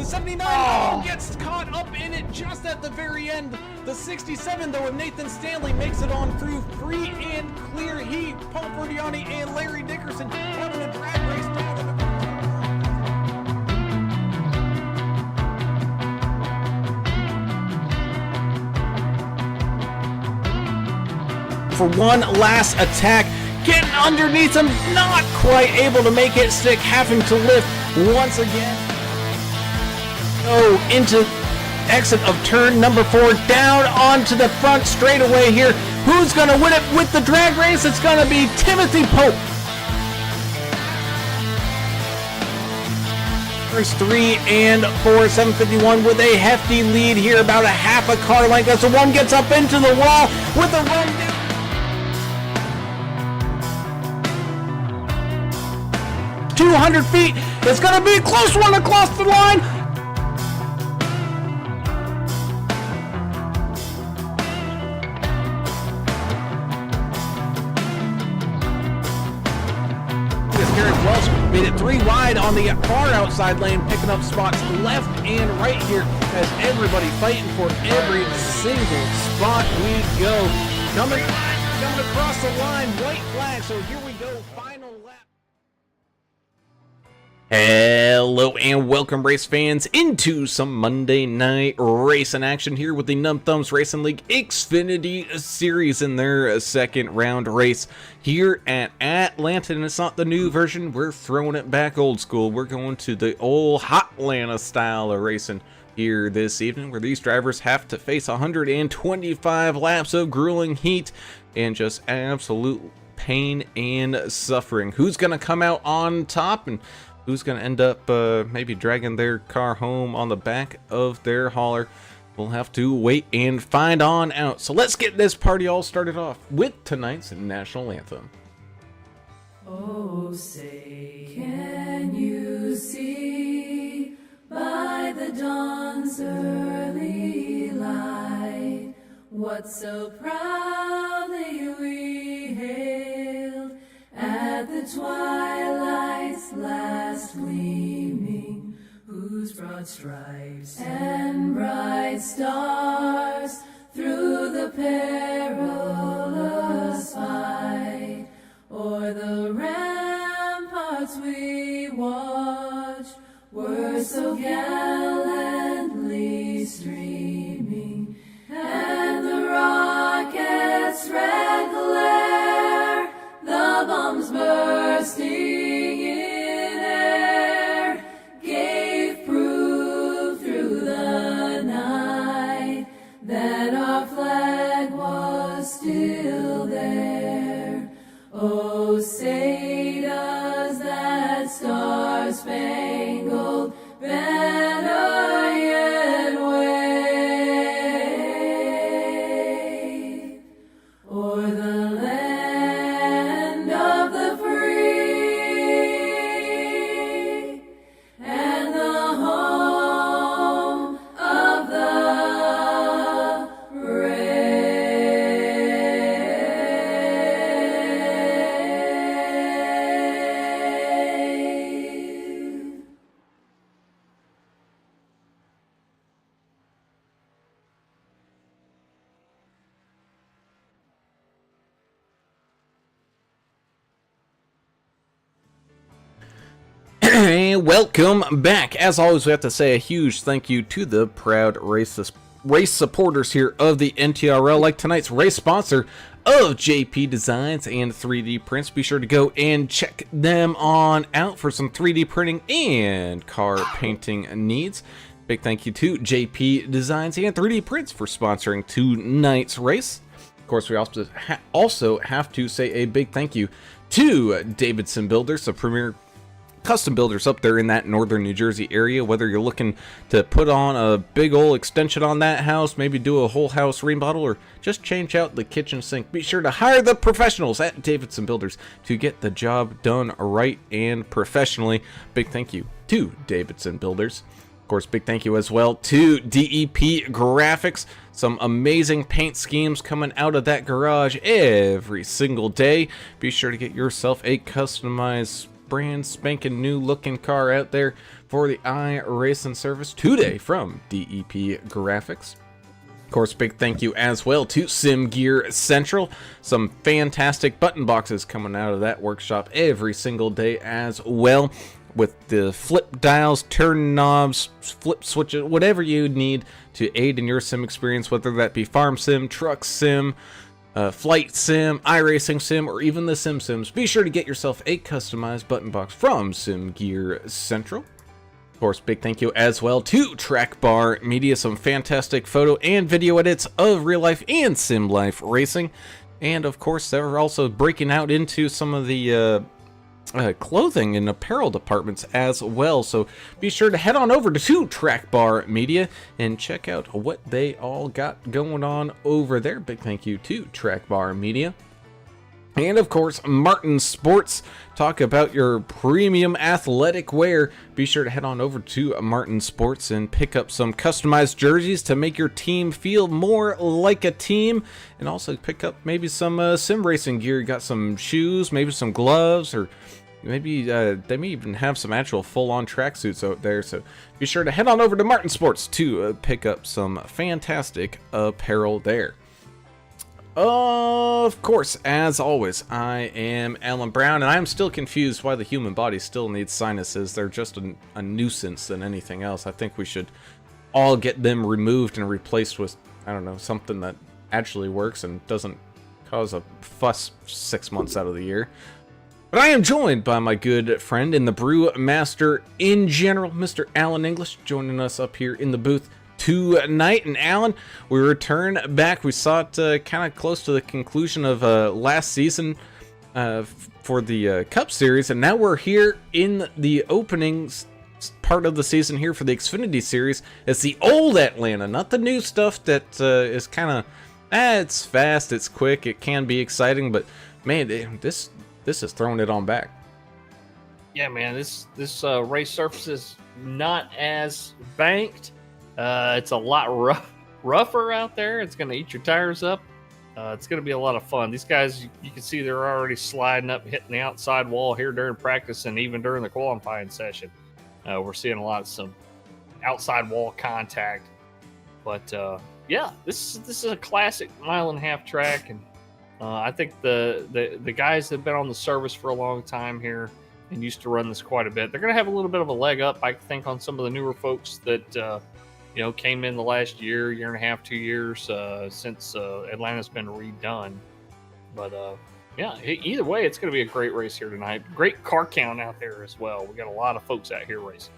79 oh, gets caught up in it just at the very end. The 67 though of Nathan Stanley makes it on through free and clear. He, Paul Ferdiani, and Larry Dickerson having a drag race down in the for one last attack, getting underneath him, not quite able to make it stick, having to lift once again. Oh, into exit of turn number 4, down onto the front straightaway here. Who's going to win it with the drag race? It's going to be Timothy Pope. First 3 and 4, 751 with a hefty lead here, about a half a car length as the one gets up into the wall with a run down. 200 feet. It's going to be a close one across the line. Garrett Welsh made it 3 wide on the far outside lane, picking up spots left and right here as everybody fighting for every single spot we go. Coming across the line, white flag. So here we go, final lap. Hello and welcome, race fans, into some Monday night racing action here with the Numb Thumbs Racing League Xfinity Series in their second round race here at Atlanta. And it's not the new version, we're throwing it back old school. We're going to the old Hotlanta style of racing here this evening, where these drivers have to face 125 laps of grueling heat and just absolute pain and suffering. Who's going to come out on top and who's going to end up maybe dragging their car home on the back of their hauler? We'll have to wait and find on out. So let's get this party all started off with tonight's national anthem. Oh, say, can you see by the dawn's early light what so proudly we hailed at the twilight's last gleaming, whose broad stripes and bright stars through the perilous fight o'er the ramparts we watched were so gallantly streaming, and the rocket's red glare, the bombs bursting in air, gave proof through the night that our flag was still there. Oh, say does that star-spangled banner yet wave o'er the land of the free and the home of the brave. And welcome back. As always, we have to say a huge thank you to the proud race supporters here of the NTRL, like tonight's race sponsor of JP Designs and 3D Prints. Be sure to go and check them on out for some 3D printing and car painting needs. Big thank you to JP Designs and 3D Prints for sponsoring tonight's race. Of course, we also have to say a big thank you to Davidson Builders, the premier custom builders up there in that northern New Jersey area. Whether you're looking to put on a big old extension on that house, maybe do a whole house remodel, or just change out the kitchen sink, be sure to hire the professionals at Davidson Builders to get the job done right and professionally. Big thank you to Davidson Builders. Of course, big thank you as well to DEP Graphics. Some amazing paint schemes coming out of that garage every single day. Be sure to get yourself a customized brand spanking new looking car out there for the iRacing service today from DEP Graphics. Of course, big thank you as well to Sim Gear Central. Some fantastic button boxes coming out of that workshop every single day as well, with the flip dials, turn knobs, flip switches, whatever you need to aid in your sim experience, whether that be farm sim, truck sim, flight sim, iRacing sim, or even the Sims. Be sure to get yourself a customized button box from Sim Gear Central. Of course, big thank you as well to Track Bar Media, some fantastic photo and video edits of real life and sim life racing. And of course, they're also breaking out into some of the clothing and apparel departments as well. So be sure to head on over to Track Bar Media and check out what they all got going on over there. Big thank you to Track Bar Media. And of course, Martin Sports. Talk about your premium athletic wear. Be sure to head on over to Martin Sports and pick up some customized jerseys to make your team feel more like a team. And also pick up maybe some sim racing gear. You got some shoes, maybe some gloves, or maybe they may even have some actual full-on tracksuits out there. So be sure to head on over to Martin Sports to pick up some fantastic apparel there. Of course, as always, I am Alan Brown, and I'm still confused why the human body still needs sinuses. They're just a nuisance than anything else. I think we should all get them removed and replaced with, I don't know, something that actually works and doesn't cause a fuss 6 months out of the year. But I am joined by my good friend and the brew master in general, Mr. Alan English, joining us up here in the booth tonight. And Alan, we return back. We saw it kind of close to the conclusion of last season for the Cup Series, and now we're here in the opening part of the season here for the Xfinity Series. It's the old Atlanta, not the new stuff that is kind of, it's fast, it's quick, it can be exciting, but man, this is throwing it on back. Yeah, man, this race surface is not as banked. It's a lot rougher out there. It's going to eat your tires up. It's going to be a lot of fun. These guys, you can see they're already sliding up, hitting the outside wall here during practice and even during the qualifying session. We're seeing some outside wall contact. But yeah, this is a classic 1.5 mile track, and I think the guys that have been on the service for a long time here and used to run this quite a bit, they're going to have a little bit of a leg up, I think, on some of the newer folks that came in the last year and a half, 2 years since Atlanta's been redone. But yeah, either way, it's going to be a great race here tonight. Great car count out there as well. We got a lot of folks out here racing.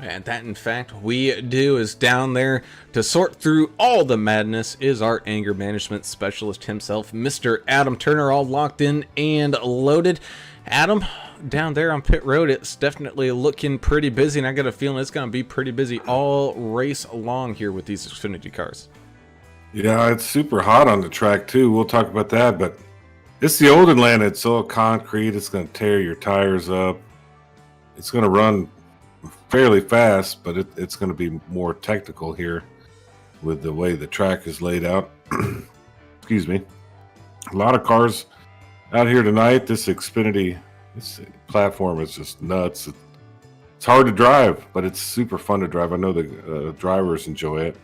And that, in fact, we do. Is down there to sort through all the madness is our anger management specialist himself, Mr. Adam Turner, all locked in and loaded. Adam, down there on pit road, it's definitely looking pretty busy, and I got a feeling it's going to be pretty busy all race along here with these Xfinity cars. Yeah, it's super hot on the track too. We'll talk about that, but it's the old Atlanta. It's all concrete. It's going to tear your tires up. It's going to run fairly fast, but it's going to be more technical here with the way the track is laid out. Excuse me. A lot of cars out here tonight. This Xfinity platform is just nuts. It's hard to drive, but it's super fun to drive. I know the drivers enjoy it. It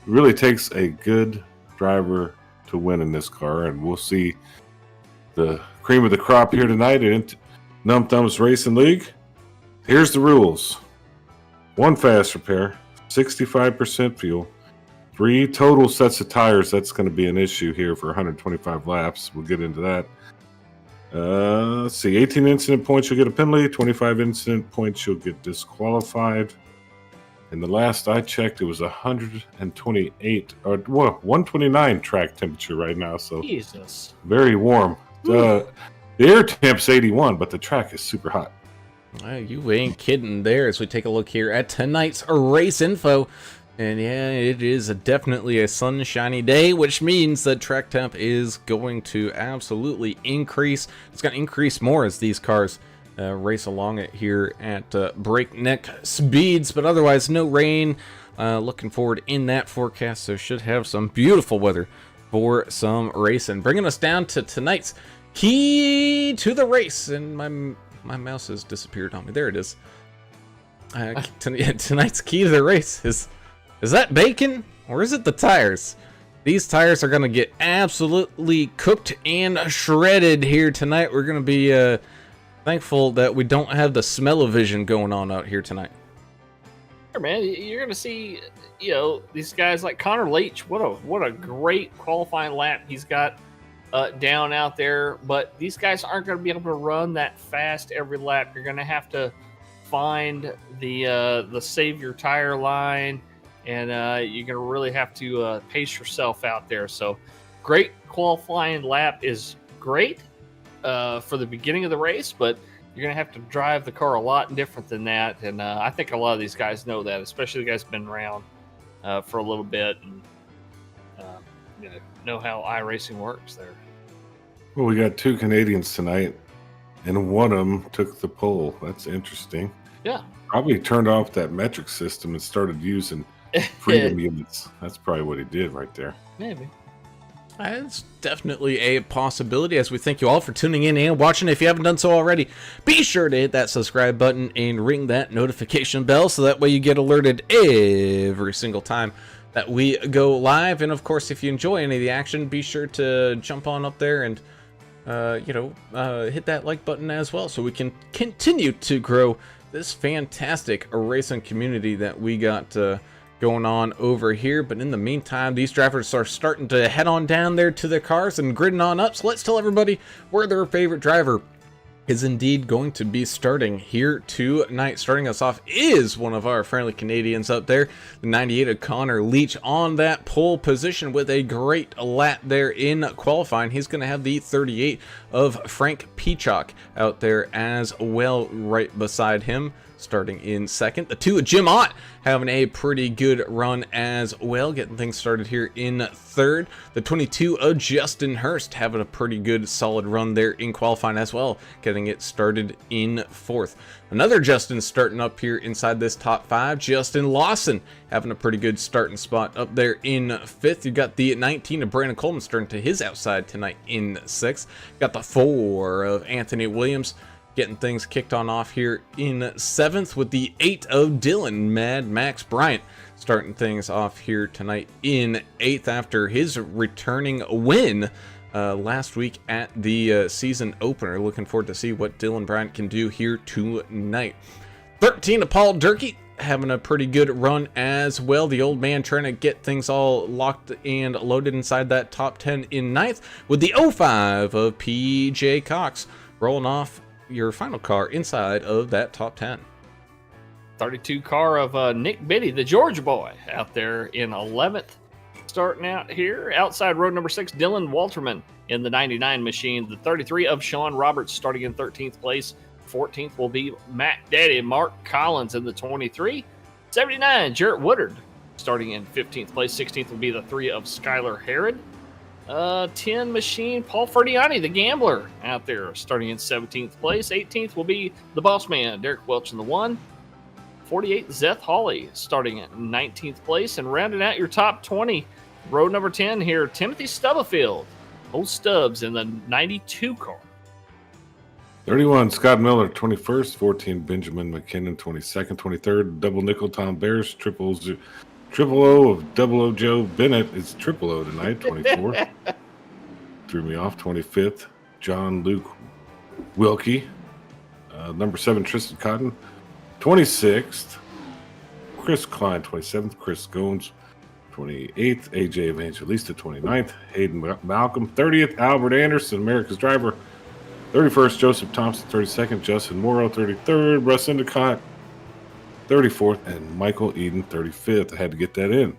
really takes a good driver to win in this car, and we'll see the cream of the crop here tonight in Num Thumbs Racing League. Here's the rules. 1 fast repair, 65% fuel, 3 total sets of tires. That's going to be an issue here for 125 laps. We'll get into that. Let's see, 18 incident points, you'll get a penalty. 25 incident points, you'll get disqualified. And the last I checked, it was 128 or 129 track temperature right now. So Jesus, very warm. The air temp's 81, but the track is super hot. You ain't kidding there as we take a look here at tonight's race info. And yeah, it is definitely a sunshiny day, which means that track temp is going to absolutely increase. It's going to increase more as these cars race along it here at breakneck speeds. But otherwise, no rain. Looking forward in that forecast, so should have some beautiful weather for some racing. Bringing us down to tonight's key to the race. And my mouse has disappeared on me. There it is. Tonight's key to the race is that bacon or is it the tires? These tires are going to get absolutely cooked and shredded here tonight. We're going to be thankful that we don't have the smell-o-vision going on out here tonight. Sure, man, you're going to see, these guys like Connor Leach. What a great qualifying lap he's got down out there. But these guys aren't going to be able to run that fast every lap. You're going to have to find the save your tire line, and you're going to really have to pace yourself out there. So great qualifying lap is great for the beginning of the race, but you're going to have to drive the car a lot different than that. And I think a lot of these guys know that, especially the guys who've been around for a little bit and know how iRacing works there. Well, we got 2 Canadians tonight, and one of them took the pole. That's interesting. Yeah. Probably turned off that metric system and started using freedom units. That's probably what he did right there. Maybe. It's definitely a possibility, as we thank you all for tuning in and watching. If you haven't done so already, be sure to hit that subscribe button and ring that notification bell so that way you get alerted every single time that we go live. And of course, if you enjoy any of the action, be sure to jump on up there and hit that like button as well so we can continue to grow this fantastic racing community that we got going on over here. But in the meantime, these drivers are starting to head on down there to their cars and gridding on up. So let's tell everybody where their favorite driver is indeed going to be starting here tonight. Starting us off is one of our friendly Canadians up there, the 98 of Connor Leach on that pole position with a great lap there in qualifying. He's going to have the 38 of Frank Peacock out there as well right beside him. Starting in second, the 2 of Jim Ott having a pretty good run as well, getting things started here in third. The 22 of Justin Hurst having a pretty good solid run there in qualifying as well, getting it started in fourth. Another Justin starting up here inside this top 5, Justin Lawson having a pretty good starting spot up there in fifth. You got the 19 of Brandon Coleman starting to his outside tonight in sixth. Got the 4 of Anthony Williams getting things kicked on off here in seventh, with the 8 of Dylan Mad Max Bryant starting things off here tonight in eighth after his returning win last week at the season opener. Looking forward to see what Dylan Bryant can do here tonight. 13 of Paul Durkee having a pretty good run as well. The old man trying to get things all locked and loaded inside that top 10 in ninth, with the 05 of PJ Cox rolling off your final car inside of that top 10. 32 car of Nick Biddy, the Georgia boy, out there in 11th. Starting out here, outside road number 6, Dylan Walterman in the 99 machine. The 33 of Sean Roberts starting in 13th place. 14th will be Matt Daddy Mark Collins in the 23. 79, Jarrett Woodard starting in 15th place. 16th will be the 3 of Skylar Herod. 10 machine, Paul Ferdiani, the gambler, out there starting in 17th place. 18th will be the boss man, Derek Welch in the 1. 48, Zeth Hawley starting at 19th place. And rounding out your top 20, road number 10 here, Timothy Stubblefield, old Stubbs in the 92 car. 31, Scott Miller, 21st. 14, Benjamin McKinnon, 22nd. 23rd, Double Nickel, Tom Bears. Triple O of Double O Joe Bennett is Triple O tonight, 24th. Threw me off. 25th, John Luke Wilkie. Number 7, Tristan Cotton. 26th, Chris Klein. 27th, Chris Gomes. 28th, AJ Evangelista. 29th, Hayden Malcolm. 30th, Albert Anderson, America's driver. 31st, Joseph Thompson. 32nd, Justin Morrow. 33rd, Russ Endicott. 34th, and Michael Eden, 35th. I had to get that in.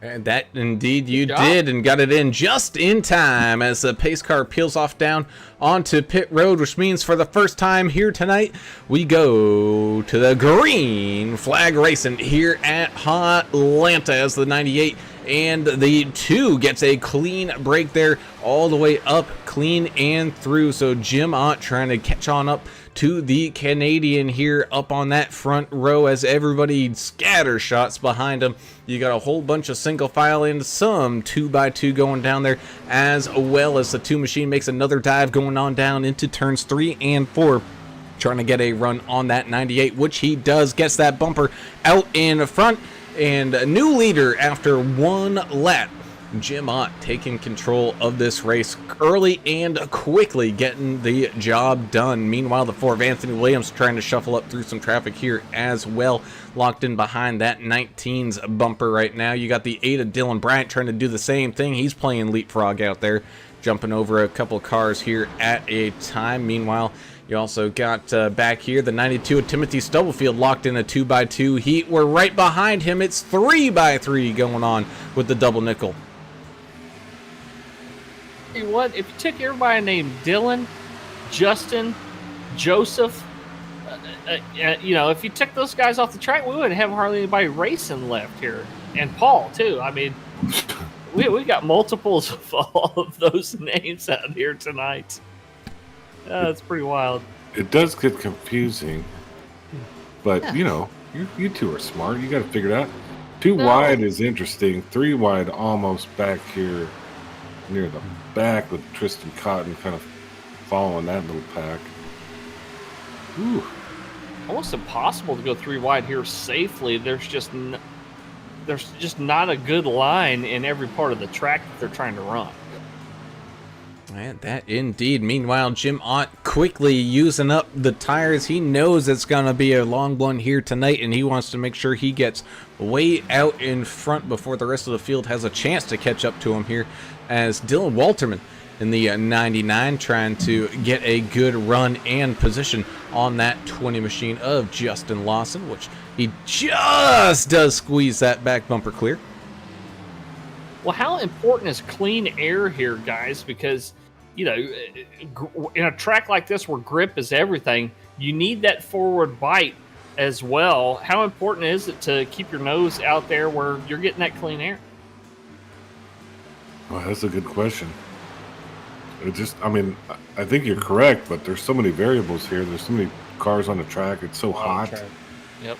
And that indeed you did, and got it in just in time as the pace car peels off down onto pit road, which means for the first time here tonight, we go to the green flag racing here at Hotlanta as the 98 and the 2 gets a clean break there all the way up, clean and through. So Jim Ott trying to catch on up to the Canadian here up on that front row as everybody scatters shots behind him. You got a whole bunch of single file and some 2x2 going down there, as well as the 2 machine makes another dive going on down into turns 3 and 4. trying to get a run on that 98, which he does. Gets that bumper out in front, and a new leader after one lap. Jim Ott taking control of this race early and quickly, getting the job done. Meanwhile, the 4 of Anthony Williams trying to shuffle up through some traffic here as well, locked in behind that 19's bumper right now. You got the 8 of Dylan Bryant trying to do the same thing. He's playing leapfrog out there, jumping over a couple cars here at a time. Meanwhile, you also got back here the 92 of Timothy Stubblefield locked in a 2x2 heat. We're right behind him. It's 3x3 going on with the double nickel. Tell you what, if you took everybody named Dylan, Justin, Joseph, if you took those guys off the track, we wouldn't have hardly anybody racing left here. And Paul, too. I mean, we got multiples of all of those names out here tonight. That's pretty wild. It does get confusing, but, you two are smart. You got to figure it out. 2 wide is interesting. 3 wide almost back here near the back with Tristan Cotton kind of following that little pack. Ooh. Almost impossible to go 3 wide here safely. There's just not a good line in every part of the track that they're trying to run. And that indeed. Meanwhile, Jim Ott quickly using up the tires. He knows it's going to be a long one here tonight, and he wants to make sure he gets way out in front before the rest of the field has a chance to catch up to him here, as Dylan Walterman in the 99 trying to get a good run and position on that 20 machine of Justin Lawson, which he just does squeeze that back bumper clear. Well, how important is clean air here, guys? Because, in a track like this where grip is everything, you need that forward bite as well. How important is it to keep your nose out there where you're getting that clean air? Well, that's a good question. I think you're correct, but there's so many variables here. There's so many cars on the track. It's so hot. Yep.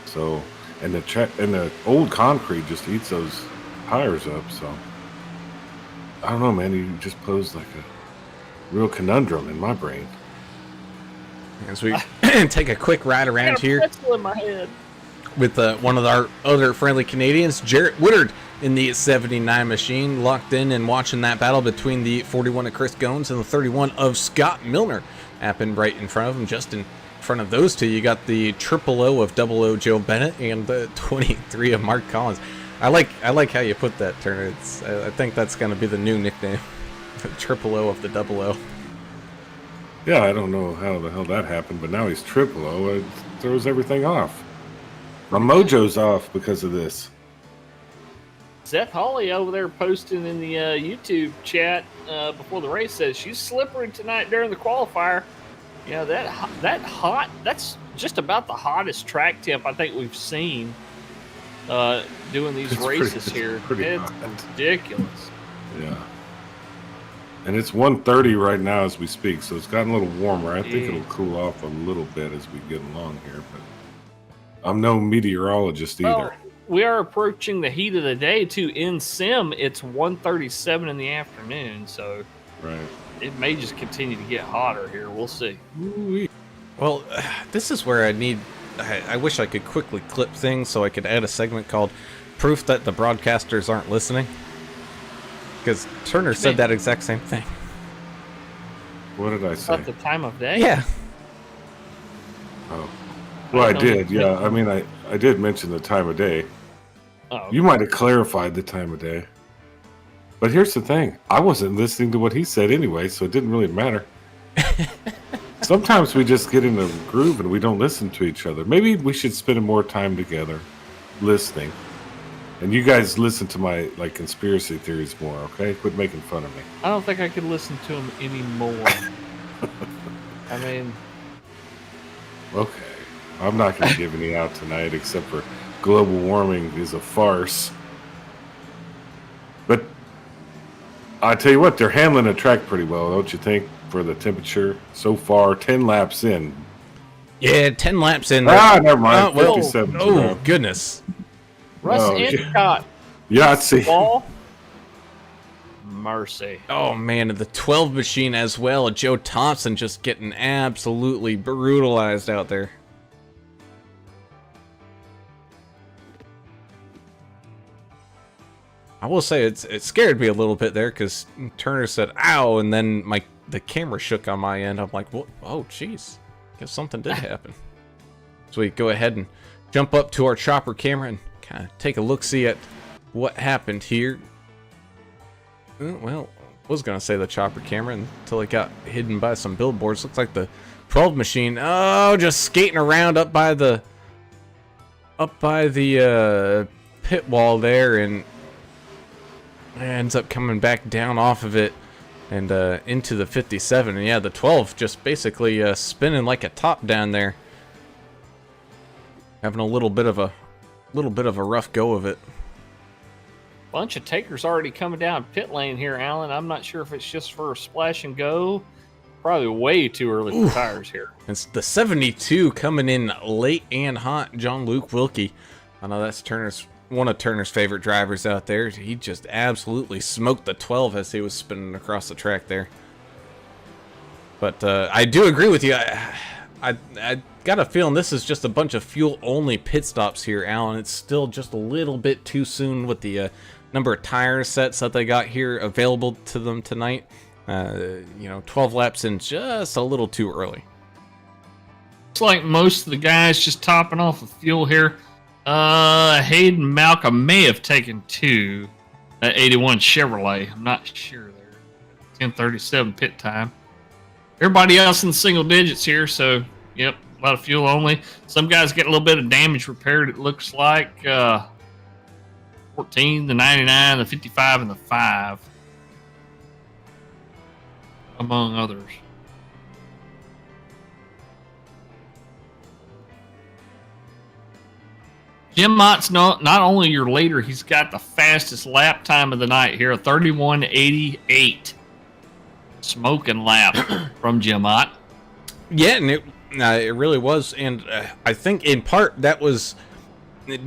So, and the old concrete just eats those tires up. So, I don't know, man. You just posed like a real conundrum in my brain. As we take a quick ride around here in my head with one of our other friendly Canadians, Jarrett Woodard in the 79 machine, locked in and watching that battle between the 41 of Chris Goins and the 31 of Scott Milner happen right in front of him. Just in front of those two, you got the 000 of 00 Joe Bennett and the 23 of Mark Collins. I like how you put that, Turner. I think that's going to be the new nickname, the 000 of the 00. Yeah, I don't know how the hell that happened, but now he's 000. It throws everything off. My mojo's off because of this. Seth Hawley over there posting in the YouTube chat before the race says she's slippery tonight during the qualifier. That's just about the hottest track temp I think we've seen doing these races here. It's ridiculous. Yeah. And it's 1:30 right now as we speak, so it's gotten a little warmer. I think it'll cool off a little bit as we get along here, but I'm no meteorologist either. Well, we are approaching the heat of the day too. In sim, it's 1:37 in the afternoon, so right. It may just continue to get hotter here. We'll see. Ooh-wee. Well, this is where I wish I could quickly clip things so I could add a segment called Proof That the Broadcasters Aren't Listening. Because Turner said that exact same thing. What did I say? About the time of day? Yeah. Oh. Well, I did, yeah. I mean, I did mention the time of day. Oh. You might have clarified the time of day. But here's the thing. I wasn't listening to what he said anyway, so it didn't really matter. Sometimes we just get in a groove and we don't listen to each other. Maybe we should spend more time together listening. And you guys listen to my conspiracy theories more, okay? Quit making fun of me. I don't think I could listen to him anymore. I mean... Okay. I'm not going to give any out tonight except for global warming is a farce. But I tell you what, they're handling the track pretty well, don't you think, for the temperature so far? 10 laps in. Yeah, 10 laps in. Never mind. 57. Oh, goodness. Russ Endicott. Yeah, see. Ball. mercy. Oh man, and the 12 machine as well. Joe Thompson just getting absolutely brutalized out there. I will say it scared me a little bit there because Turner said "ow," and then the camera shook on my end. I'm like, "What? Oh, jeez, guess something did happen." So we go ahead and jump up to our chopper camera and kind of take a look-see at what happened here. Well, I was gonna say the chopper camera until it got hidden by some billboards. Looks like the 12 machine. Oh, just skating around up by the pit wall there, and ends up coming back down off of it and into the 57. And yeah, the 12 just basically spinning like a top down there, having a little bit of a rough go of it. Bunch of takers already coming down pit lane here, Alan. I'm not sure if it's just for a splash and go. Probably way too early for tires here. It's the 72 coming in late and hot. John Luke Wilkie. I know that's one of Turner's favorite drivers out there. He just absolutely smoked the 12 as he was spinning across the track there. But I do agree with you. I got a feeling this is just a bunch of fuel-only pit stops here, Alan. It's still just a little bit too soon with the number of tire sets that they got here available to them tonight. 12 laps in, just a little too early. Looks like most of the guys just topping off of fuel here. Hayden Malcolm may have taken 2. That 81 Chevrolet. I'm not sure there. 10:37 pit time. Everybody else in single digits here, so yep, a lot of fuel only. Some guys get a little bit of damage repaired, it looks like. 14, the 99, the 55, and the 5. Among others. Jim Mott's not only your leader, he's got the fastest lap time of the night here, a 31:88. Smoking lap from Jim Mott. Yeah, and it really was, and I think in part that was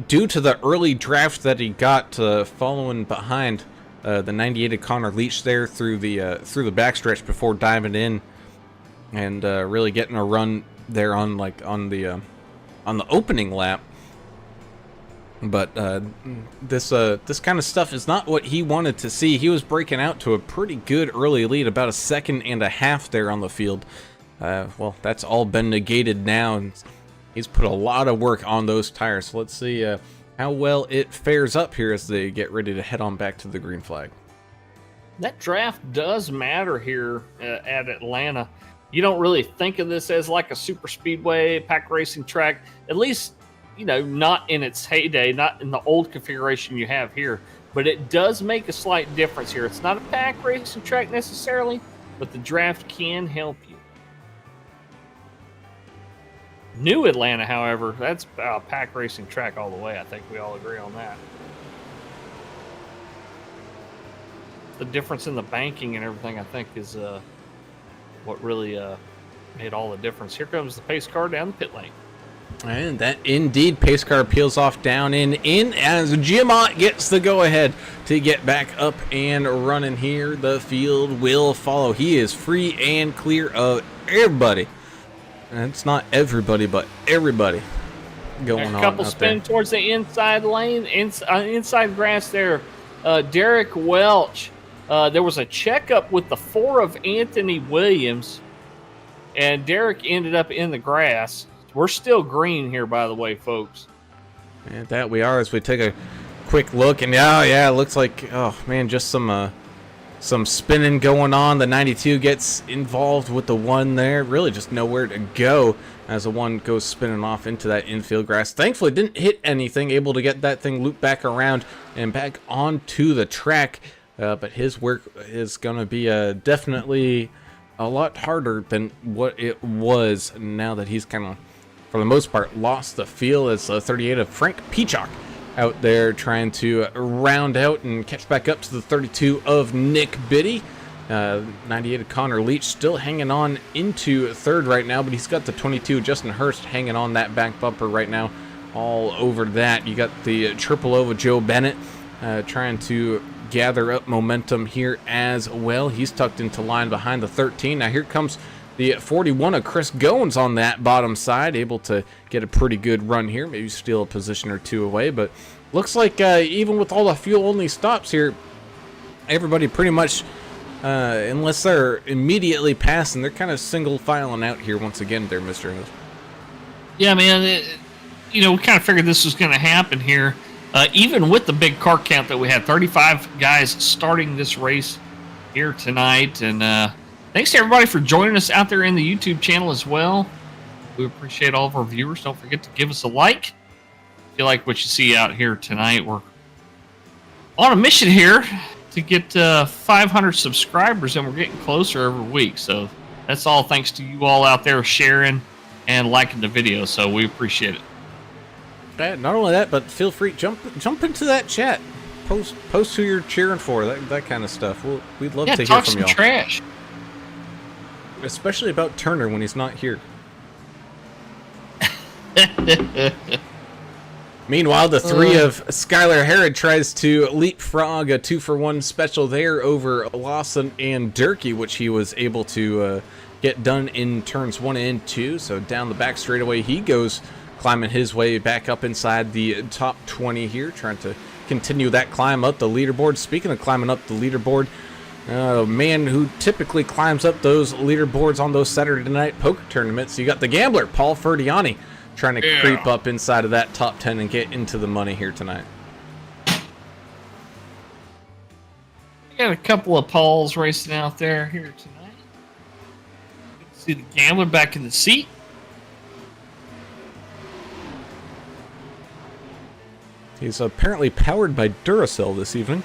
due to the early draft that he got following behind the 98 Connor Leach there through the backstretch before diving in and really getting a run there on the opening lap. But this kind of stuff is not what he wanted to see. He was breaking out to a pretty good early lead, about a 1.5 seconds there on the field. Well, that's all been negated now, and he's put a lot of work on those tires. So let's see how well it fares up here as they get ready to head on back to the green flag. That draft does matter here at Atlanta. You don't really think of this as like a super speedway pack racing track, at least not in its heyday, not in the old configuration you have here, but it does make a slight difference here. It's not a pack racing track necessarily, but the draft can help you. New Atlanta, however, that's a pack racing track all the way. I think we all agree on that. The difference in the banking and everything, I think, is what really made all the difference. Here comes the pace car down the pit lane. And that indeed pace car peels off down in as Jim Mott gets the go ahead to get back up and running here. The field will follow. He is free and clear of everybody. And it's not everybody, but everybody going on. A couple spin towards the inside lane, inside grass there. Derek Welch. There was a checkup with the 4 of Anthony Williams, and Derek ended up in the grass. We're still green here, by the way, folks. And that we are as we take a quick look. And yeah, it looks like, oh man, just some spinning going on. The 92 gets involved with the 1 there. Really just nowhere to go as the 1 goes spinning off into that infield grass. Thankfully, didn't hit anything, able to get that thing looped back around and back onto the track. But his work is going to be definitely a lot harder than what it was now that he's kind of, for the most part, lost the feel as 38 of Frank Peacock out there trying to round out and catch back up to the 32 of Nick Biddy. 98 of Connor Leach still hanging on into 3rd right now, but he's got the 22 Justin Hurst hanging on that back bumper right now all over that. You got the triple O of Joe Bennett trying to gather up momentum here as well. He's tucked into line behind the 13. Now here comes the 41 of Chris Goins on that bottom side, able to get a pretty good run here, maybe steal a position or two away, but looks like even with all the fuel-only stops here, everybody pretty much, unless they're immediately passing, they're kind of single filing out here once again there, Mr. Host. Yeah, man, we kind of figured this was going to happen here. Even with the big car count that we had, 35 guys starting this race here tonight. And thanks to everybody for joining us out there in the YouTube channel as well. We appreciate all of our viewers. Don't forget to give us a like. If you like what you see out here tonight, we're on a mission here to get 500 subscribers, and we're getting closer every week. So that's all thanks to you all out there sharing and liking the video. So we appreciate it. Not only that, but feel free jump into that chat. Post who you're cheering for, that kind of stuff. We'd love to hear talk from some y'all. Trash. Especially about Turner when he's not here. Meanwhile, the 3 of Skylar Herod tries to leapfrog a 2-for-1 special there over Lawson and Durkee, which he was able to get done in turns 1 and 2. So down the back straightaway he goes, climbing his way back up inside the top 20 here, trying to continue that climb up the leaderboard. Speaking of climbing up the leaderboard, a man who typically climbs up those leaderboards on those Saturday night poker tournaments, you got the gambler, Paul Ferdiani, trying to creep up inside of that top 10 and get into the money here tonight. We got a couple of Pauls racing out there here tonight. See the gambler back in the seat. He's apparently powered by Duracell this evening.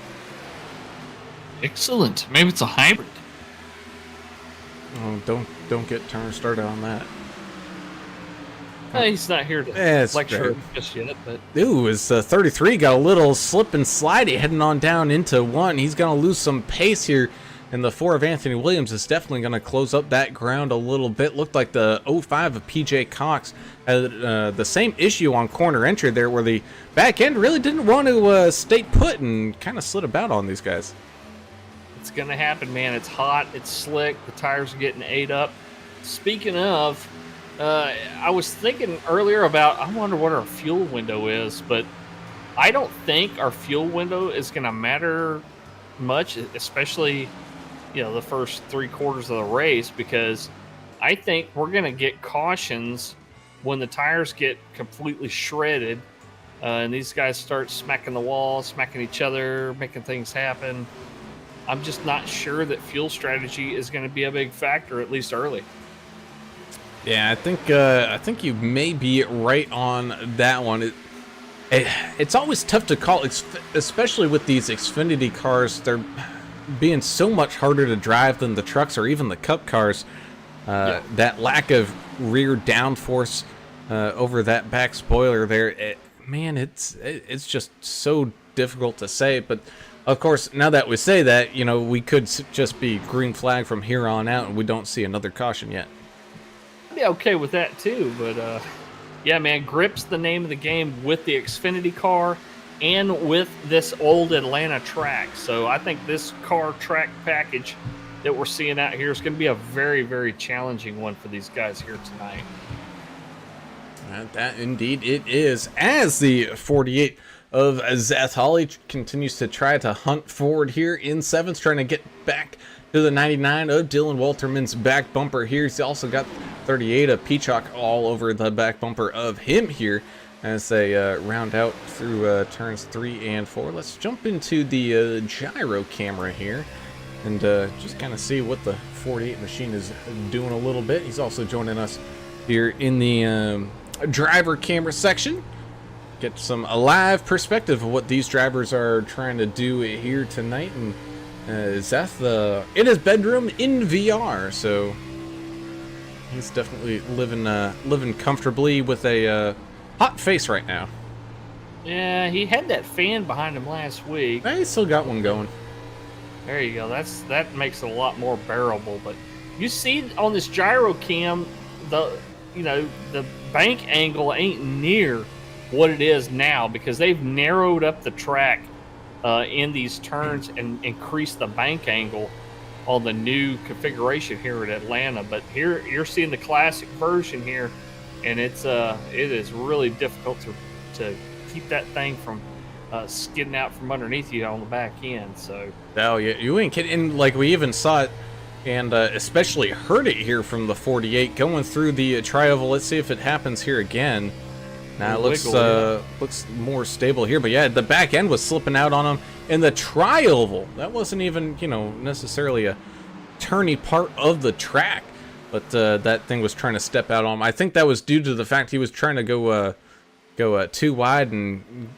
Excellent. Maybe it's a hybrid. Oh, don't get Turner started on that. He's not here to lecture just yet, but ooh, his 33 got a little slip and slidey heading on down into 1. He's going to lose some pace here, and the 4 of Anthony Williams is definitely going to close up that ground a little bit. Looked like the 05 of PJ Cox had the same issue on corner entry there, where the back end really didn't want to stay put and kind of slid about on these guys. it's going to happen, man. It's hot, it's slick, the tires are getting ate up. Speaking of, I was thinking earlier about, I wonder what our fuel window is, but I don't think our fuel window is going to matter much, especially, the first 3 quarters of the race, because I think we're going to get cautions when the tires get completely shredded and these guys start smacking the wall, smacking each other, making things happen. I'm just not sure that fuel strategy is going to be a big factor, at least early. Yeah, I think you may be right on that one. It's always tough to call, especially with these Xfinity cars. They're being so much harder to drive than the trucks or even the Cup cars. That lack of rear downforce over that back spoiler there, it's just so difficult to say. But of course, now that we say that, we could just be green flag from here on out, and we don't see another caution yet. I'd be okay with that too, but yeah, man, grip's the name of the game with the Xfinity car and with this old Atlanta track. So I think this car track package that we're seeing out here is going to be a very, very challenging one for these guys here tonight. That indeed it is, as the 48 of Zeth Hawley continues to try to hunt forward here in 7th, trying to get back to the 99 of Dylan Walterman's back bumper here. He's also got 38 of Peacock all over the back bumper of him here as they round out through turns 3 and 4. Let's jump into the gyro camera here and just kind of see what the 48 machine is doing a little bit. He's also joining us here in the driver camera section. Get some live perspective of what these drivers are trying to do here tonight. And Zeth in his bedroom in VR, so he's definitely living comfortably with a hot face right now. Yeah, he had that fan behind him last week. He's still got one going. There you go. That makes it a lot more bearable. But you see on this gyro cam, the bank angle ain't near what it is now, because they've narrowed up the track in these turns and increase the bank angle on the new configuration here at Atlanta. But here you're seeing the classic version here, and it is really difficult to keep that thing from skidding out from underneath you on the back end. So Oh yeah, you ain't kidding. And like we even saw it, and especially heard it here from the 48 going through the tri-oval. Let's see if it happens here again. Now it looks more stable here, but yeah, the back end was slipping out on him in the tri-oval. That wasn't even, you know, necessarily a turny part of the track, but that thing was trying to step out on him. I think that was due to the fact he was trying to go too wide and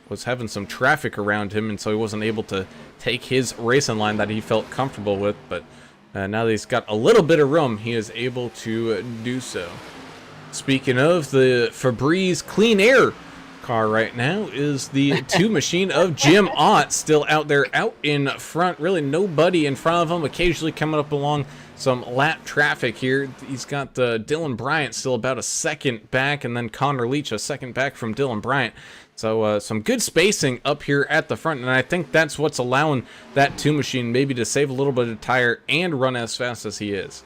was having some traffic around him, and so he wasn't able to take his racing line that he felt comfortable with. But now that he's got a little bit of room, he is able to do so. Speaking of, the Febreze Clean Air car right now is the 2 machine of Jim Ott, still out there out in front. Really nobody in front of him, occasionally coming up along some lap traffic here. He's got Dylan Bryant still about a second back, and then Connor Leach a second back from Dylan Bryant. So some good spacing up here at the front, and I think that's what's allowing that 2 machine maybe to save a little bit of tire and run as fast as he is.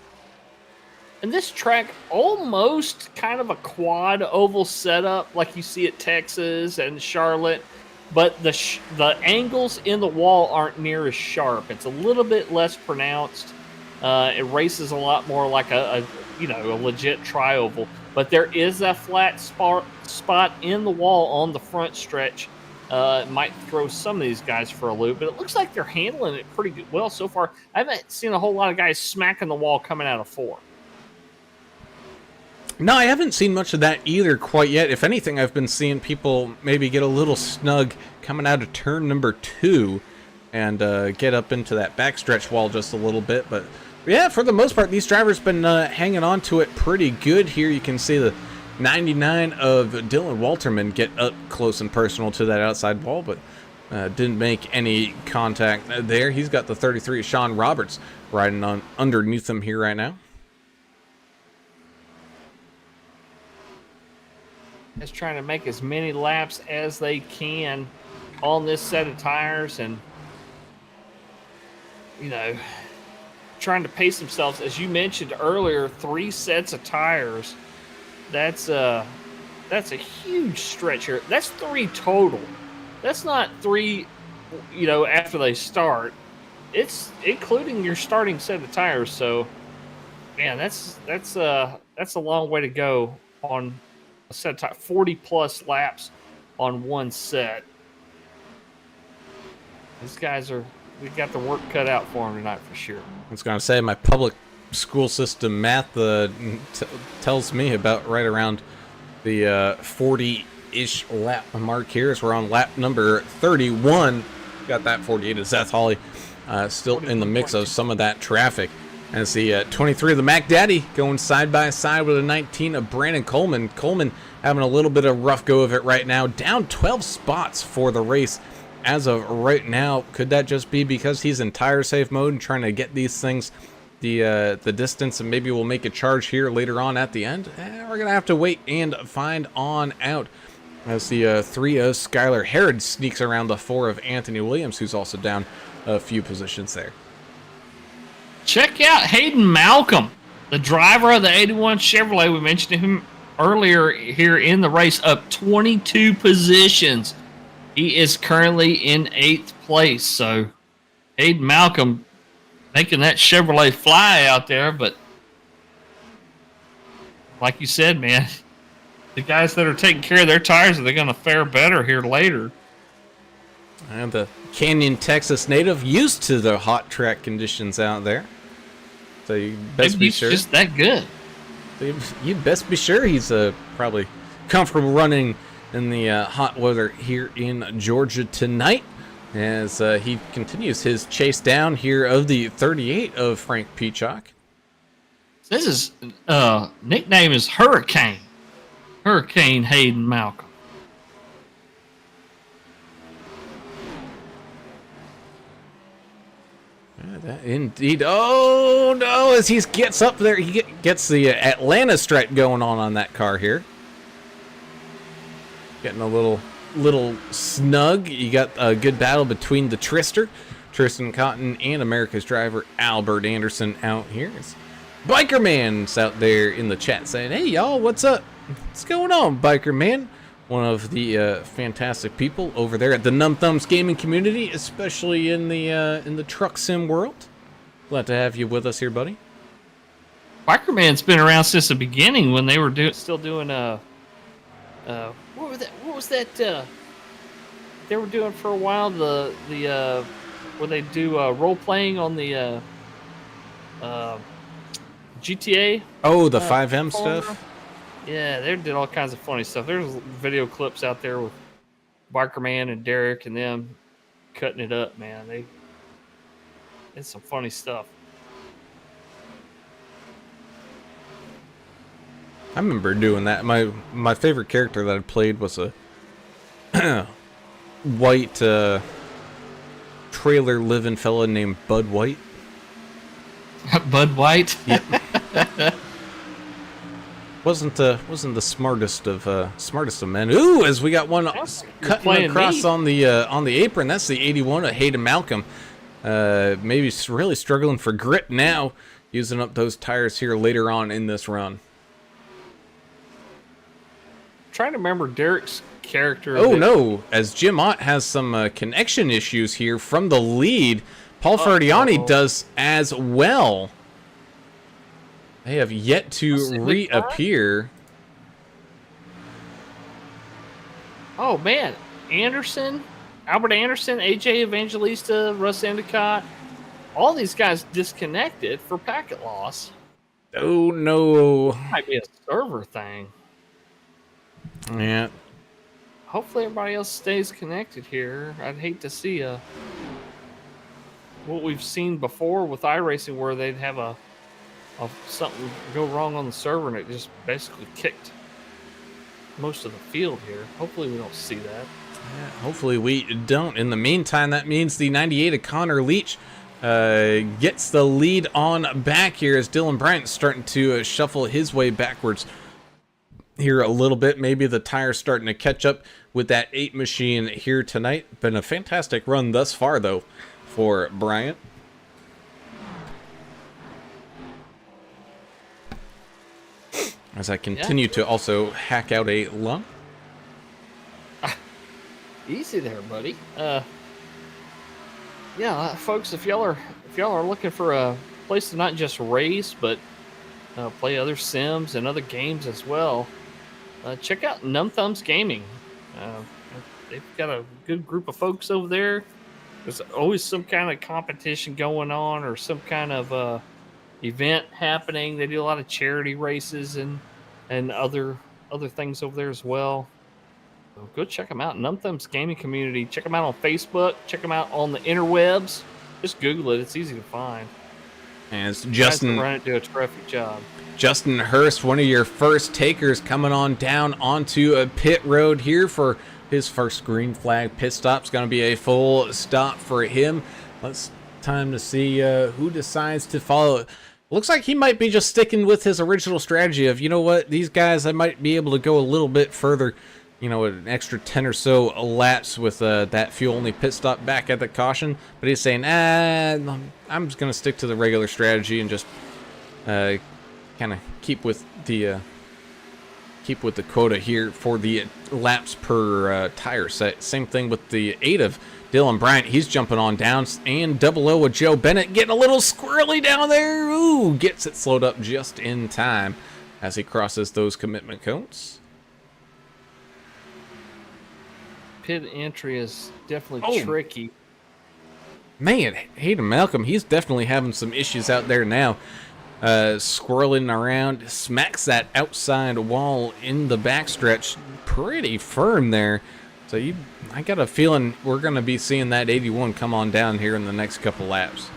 And this track almost kind of a quad oval setup like you see at Texas and Charlotte, but the angles in the wall aren't near as sharp. It's a little bit less pronounced. It races a lot more like a legit tri-oval, but there is a flat spot in the wall on the front stretch. It might throw some of these guys for a loop, but it looks like they're handling it pretty well so far. I haven't seen a whole lot of guys smacking the wall coming out of 4. No, I haven't seen much of that either quite yet. If anything, I've been seeing people maybe get a little snug coming out of turn number 2 and get up into that backstretch wall just a little bit. But yeah, for the most part, these drivers been hanging on to it pretty good here. You can see the 99 of Dylan Walterman get up close and personal to that outside wall, but didn't make any contact there. He's got the 33 Sean Roberts riding on underneath him here right now. Just trying to make as many laps as they can on this set of tires, and trying to pace themselves. As you mentioned earlier, 3 sets of tires. That's a huge stretch here. That's 3 total. That's not 3, after they start. It's including your starting set of tires. So, man, that's a long way to go on a set of tires. 40 plus laps on one set. These guys we got the work cut out for them tonight for sure. I was going to say, my public school system math tells me about right around the 40-ish lap mark here, as we're on lap number 31. Got that 48 of Seth Hawley still in the mix of some of that traffic. As the 23 of the Mac Daddy going side by side with a 19 of Brandon Coleman. Coleman having a little bit of rough go of it right now. Down 12 spots for the race as of right now. Could that just be because he's in tire safe mode and trying to get these things the distance, and maybe we'll make a charge here later on at the end? We're going to have to wait and find on out. As the 3 of Skylar Herod sneaks around the 4 of Anthony Williams, who's also down a few positions there. Check out Hayden Malcolm, the driver of the 81 Chevrolet. We mentioned him earlier here in the race, up 22 positions. He is currently in 8th place. So Hayden Malcolm making that Chevrolet fly out there. But like you said, man, the guys that are taking care of their tires, they're going to fare better here later. And the Canyon, Texas native, used to the hot track conditions out there. So you best be sure. Just that good. You best be sure he's probably comfortable running in the hot weather here in Georgia tonight, as he continues his chase down here of the 38 of Frank Peacock. This is nickname is Hurricane Hayden Malcolm. Indeed. Oh no! As he gets up there, he gets the Atlanta strut going on that car here. Getting a little little snug. You got a good battle between the Tristan Cotton, and America's driver Albert Anderson out here. It's Biker Man's out there in the chat saying, "Hey y'all, what's up? What's going on, Biker Man?" One of the fantastic people over there at the Numb Thumbs gaming community, especially in the truck sim world. Glad to have you with us here, buddy. Biker Man's been around since the beginning when they were still doing what was that they were doing for a while, the when they do role playing on the GTA. Oh, the 5M folder. stuff. Yeah, they did all kinds of funny stuff. There's video clips out there with Biker Man and Derek and them cutting it up, man. It's some funny stuff. I remember doing that. My favorite character that I played was a white trailer living fella named Bud White. Bud White. Yep. wasn't the smartest of men. Ooh, as we got one cutting across on the apron. That's the 81 of Hayden Malcolm. Maybe really struggling for grip now, using up those tires here later on in this run. Trying to remember Derek's character. Oh no, as Jim Ott has some connection issues here from the lead. Paul Ferdiani does as well. They have yet to reappear. Oh man, Anderson, Albert Anderson, AJ Evangelista, Russ Endicott, all these guys disconnected for packet loss. Oh no. Might be a server thing. Yeah. Hopefully everybody else stays connected here. I'd hate to see what we've seen before with iRacing, where they'd have something go wrong on the server and it just basically kicked most of the field here. Hopefully we don't see that. Yeah, hopefully we don't. In the meantime, that means the 98 of Connor Leach gets the lead on back here as Dylan Bryant's starting to shuffle his way backwards here a little bit. Maybe the tire's starting to catch up with that 8 machine here tonight. Been a fantastic run thus far, though, for Bryant. As I continue to also hack out a lung. Easy there, buddy. Yeah, folks, if y'all are looking for a place to not just race, but play other sims and other games as well, check out Numb Thumbs Gaming. They've got a good group of folks over there. There's always some kind of competition going on or some kind of event happening. They do a lot of charity races and other things over there as well. So go check them out. Numb Thumbs Gaming Community. Check them out on Facebook. Check them out on the interwebs. Just Google it. It's easy to find. And it's Justin. Run it, do a terrific job. Justin Hurst, one of your first takers, coming on down onto a pit road here for his first green flag pit stop. It's going to be a full stop for him. It's time to see who decides to follow. Looks like he might be just sticking with his original strategy of, you know what, these guys, I might be able to go a little bit further, you know, an extra 10 or so laps with that fuel-only pit stop back at the caution. But he's saying, I'm just going to stick to the regular strategy and just kind of keep with the quota here for the laps per tire set. Same thing with the 8 of Dylan Bryant. He's jumping on down, and 00 with Joe Bennett getting a little squirrely down there. Ooh, gets it slowed up just in time as he crosses those commitment cones. Pit entry is definitely tricky. Man, Hayden Malcolm, he's definitely having some issues out there now. Swirling around, smacks that outside wall in the backstretch pretty firm there. So I got a feeling we're going to be seeing that 81 come on down here in the next couple laps.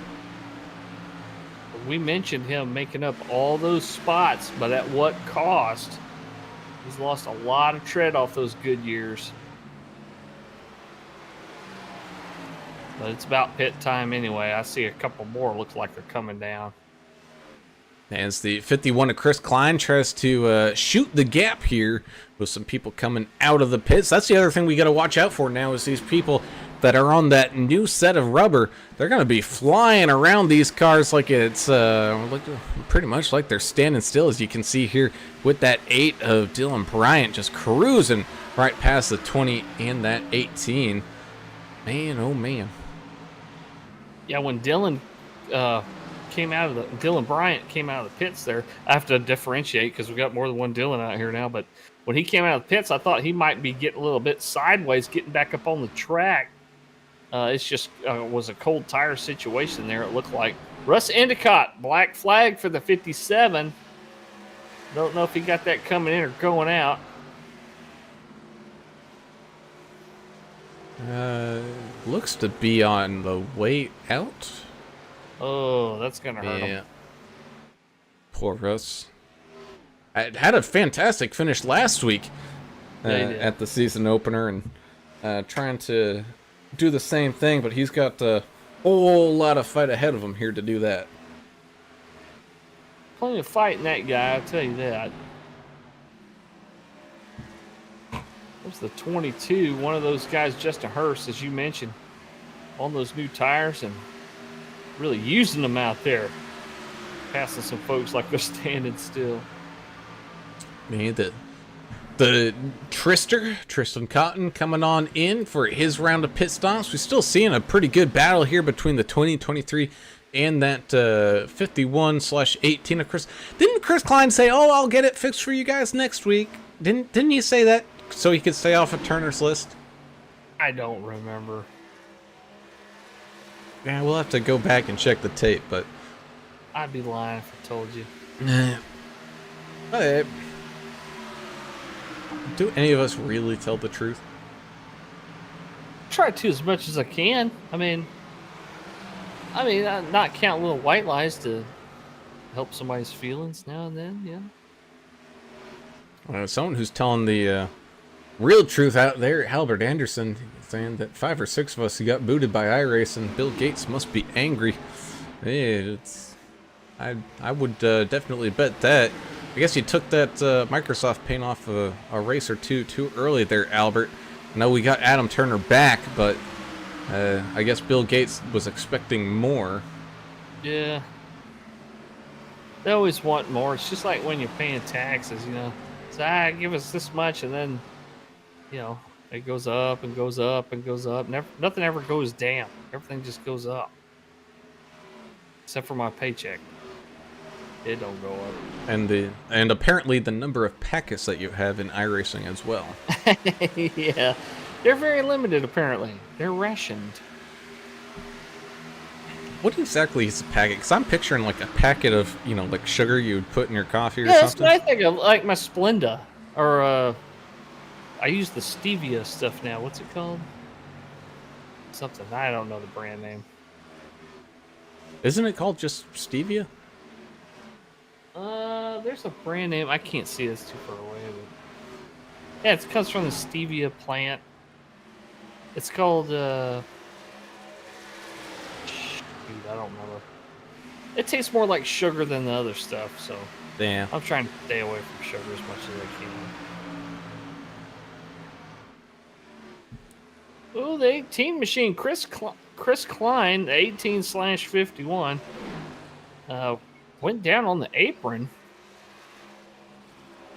We mentioned him making up all those spots, but at what cost? He's lost a lot of tread off those good years. But it's about pit time anyway. I see a couple more. Looks like they're coming down. As the 51 of Chris Klein tries to shoot the gap here with some people coming out of the pits. That's the other thing we got to watch out for now is these people that are on that new set of rubber. They're going to be flying around these cars like it's pretty much like they're standing still, as you can see here with that 8 of Dylan Bryant just cruising right past the 20 and that 18. Man, oh man. Yeah, when Dylan Bryant came out of the pits there, I have to differentiate because we got more than one Dylan out here now, but when he came out of the pits, I thought he might be getting a little bit sideways, getting back up on the track. It's just was a cold tire situation there, it looked like. Russ Endicott, black flag for the 57. Don't know if he got that coming in or going out. Looks to be on the way out. Oh, that's going to hurt him. Poor Russ. I had a fantastic finish last week at the season opener, and trying to do the same thing, but he's got a whole lot of fight ahead of him here to do that. Plenty of fight in that guy, I'll tell you that. There's the 22, one of those guys, Justin Hurst, as you mentioned, on those new tires and really using them out there, passing some folks like they're standing still. Man, the Tristan Cotton coming on in for his round of pit stops. We're still seeing a pretty good battle here between the 20, 23, and that 51/18 of Chris. Didn't Chris Klein say, "Oh, I'll get it fixed for you guys next week"? Didn't you say that so he could stay off of Turner's list? I don't remember. Yeah, we'll have to go back and check the tape, but I'd be lying if I told you. Hey. Do any of us really tell the truth? Try to as much as I can. I mean, not count little white lies to help somebody's feelings now and then, yeah. Someone who's telling the real truth out there, Albert Anderson, saying that 5 or 6 of us who got booted by iRace and Bill Gates must be angry. I would definitely bet that. I guess you took that Microsoft paint off a race or two too early there, Albert. I know we got Adam Turner back, but I guess Bill Gates was expecting more. Yeah. They always want more. It's just like when you're paying taxes, you know. So, give us this much, and then, you know, it goes up and goes up and goes up. Nothing ever goes down. Everything just goes up. Except for my paycheck. It don't go up. And apparently the number of packets that you have in iRacing as well. Yeah. They're very limited, apparently. They're rationed. What exactly is a packet? Because I'm picturing like a packet of, you know, like sugar you would put in your coffee or something. something. That's what I think of, like my Splenda. Or, I use the stevia stuff now. What's it called? Something. I don't know the brand name. Isn't it called just stevia? There's a brand name. I can't see it. It's too far away. But yeah, it comes from the stevia plant. It's called, shoot, I don't remember. It tastes more like sugar than the other stuff, so yeah. I'm trying to stay away from sugar as much as I can. Oh, the 18 machine, Chris Klein, the 18/51, went down on the apron,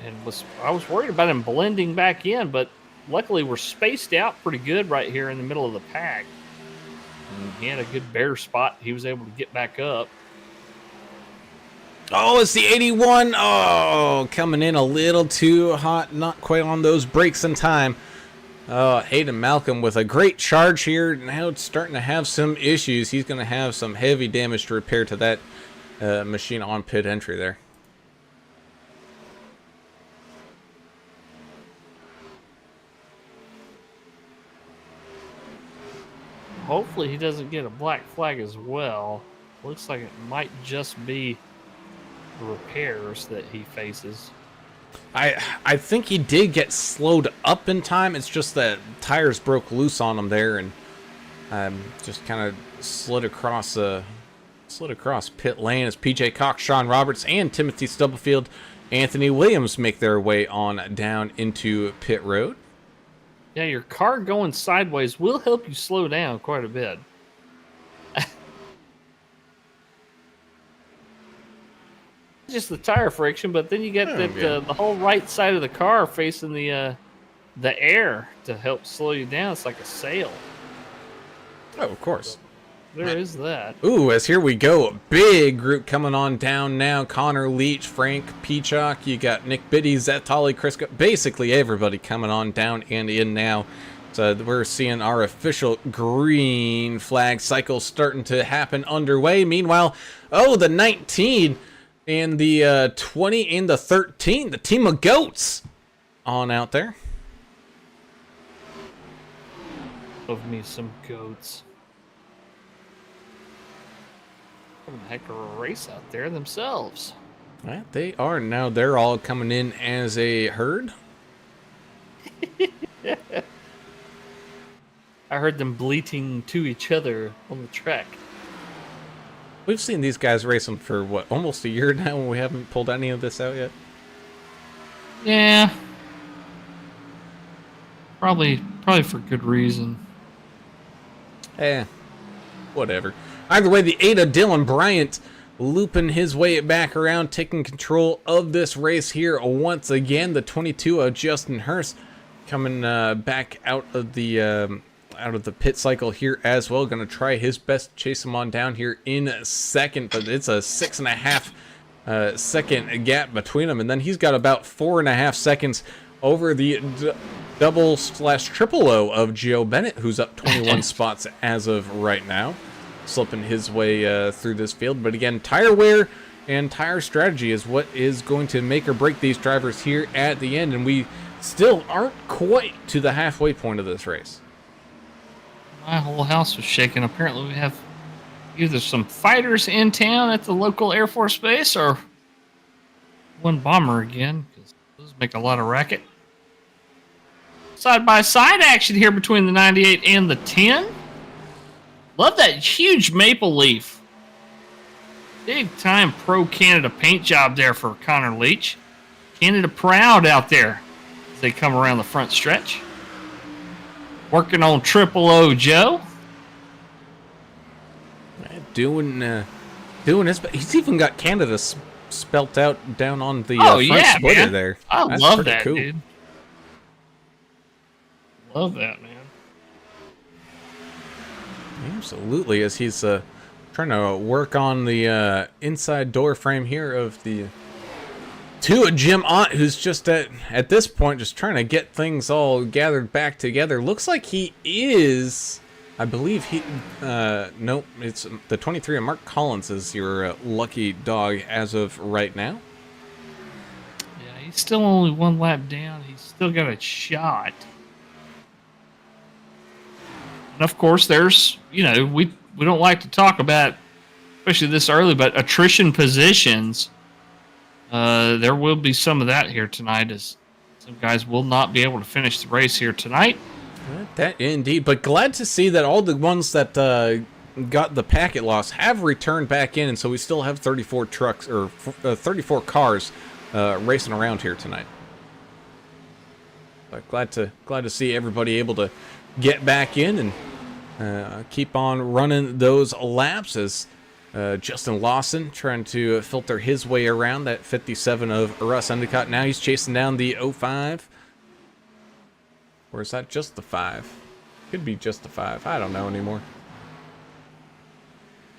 and I was worried about him blending back in, but luckily we're spaced out pretty good right here in the middle of the pack. And he had a good bare spot. He was able to get back up. Oh, it's the 81. Oh, coming in a little too hot. Not quite on those brakes in time. Hayden Malcolm with a great charge here. Now it's starting to have some issues. He's going to have some heavy damage to repair to that machine on pit entry there. Hopefully he doesn't get a black flag as well. Looks like it might just be repairs that he faces. I think he did get slowed up in time. It's just that tires broke loose on him there and just kind of slid across slid across pit lane as PJ Cox, Sean Roberts, and Timothy Stubblefield, Anthony Williams make their way on down into pit road. Yeah, your car going sideways will help you slow down quite a bit. Just the tire friction, but then you get the whole right side of the car facing the air to help slow you down. It's like a sail. Oh, of course. There is that. Ooh, as here we go. Big group coming on down now. Connor Leach, Frank Peacock. You got Nick Biddy, Zet Tolley, Chris. Basically everybody coming on down and in now. So we're seeing our official green flag cycle starting to happen underway. Meanwhile, the 19 and the 20 and the 13, the team of goats on out there. Love me some goats. What a heck of a race out there themselves. Right, they are now. They're all coming in as a herd. I heard them bleating to each other on the track. We've seen these guys racing for, what, almost a year now, and we haven't pulled any of this out yet? Yeah. Probably for good reason. Whatever. Either way, the 8 of Dylan Bryant looping his way back around, taking control of this race here once again. The 22 of Justin Hurst coming back out of the pit cycle here as well. Going to try his best to chase him on down here in second, but it's a 6.5 second gap between them, and then he's got about 4.5 seconds over the double/triple O of Joe Bennett, who's up 21 spots as of right now, slipping his way through this field. But again, tire wear and tire strategy is what is going to make or break these drivers here at the end, and we still aren't quite to the halfway point of this race. My whole house was shaking. Apparently we have either some fighters in town at the local Air Force Base or one bomber again, because those make a lot of racket. Side-by-side action here between the 98 and the 10. Love that huge maple leaf. Big-time pro-Canada paint job there for Connor Leach. Canada proud out there as they come around the front stretch. Working on Triple O Joe. Doing his, he's even got Canada spelt out down on the front splitter man. there. That's love that, cool. Dude. Love that, man. Absolutely, as he's trying to work on the inside door frame here of the to Jim Ott, who's just at this point just trying to get things all gathered back together. Looks like he is, I believe he, nope, it's the 23 of Mark Collins is your lucky dog as of right now. Yeah, he's still only one lap down. He's still got a shot. And of course, there's, we don't like to talk about, especially this early, but attrition positions. There will be some of that here tonight, as some guys will not be able to finish the race here tonight. That indeed, but glad to see that all the ones that got the packet loss have returned back in, and so we still have 34 trucks or 34 cars racing around here tonight. But glad to see everybody able to get back in and keep on running those laps as Justin Lawson trying to filter his way around that 57 of Russ Endicott. Now he's chasing down the 05. Or is that just the 5? Could be just the 5. I don't know anymore.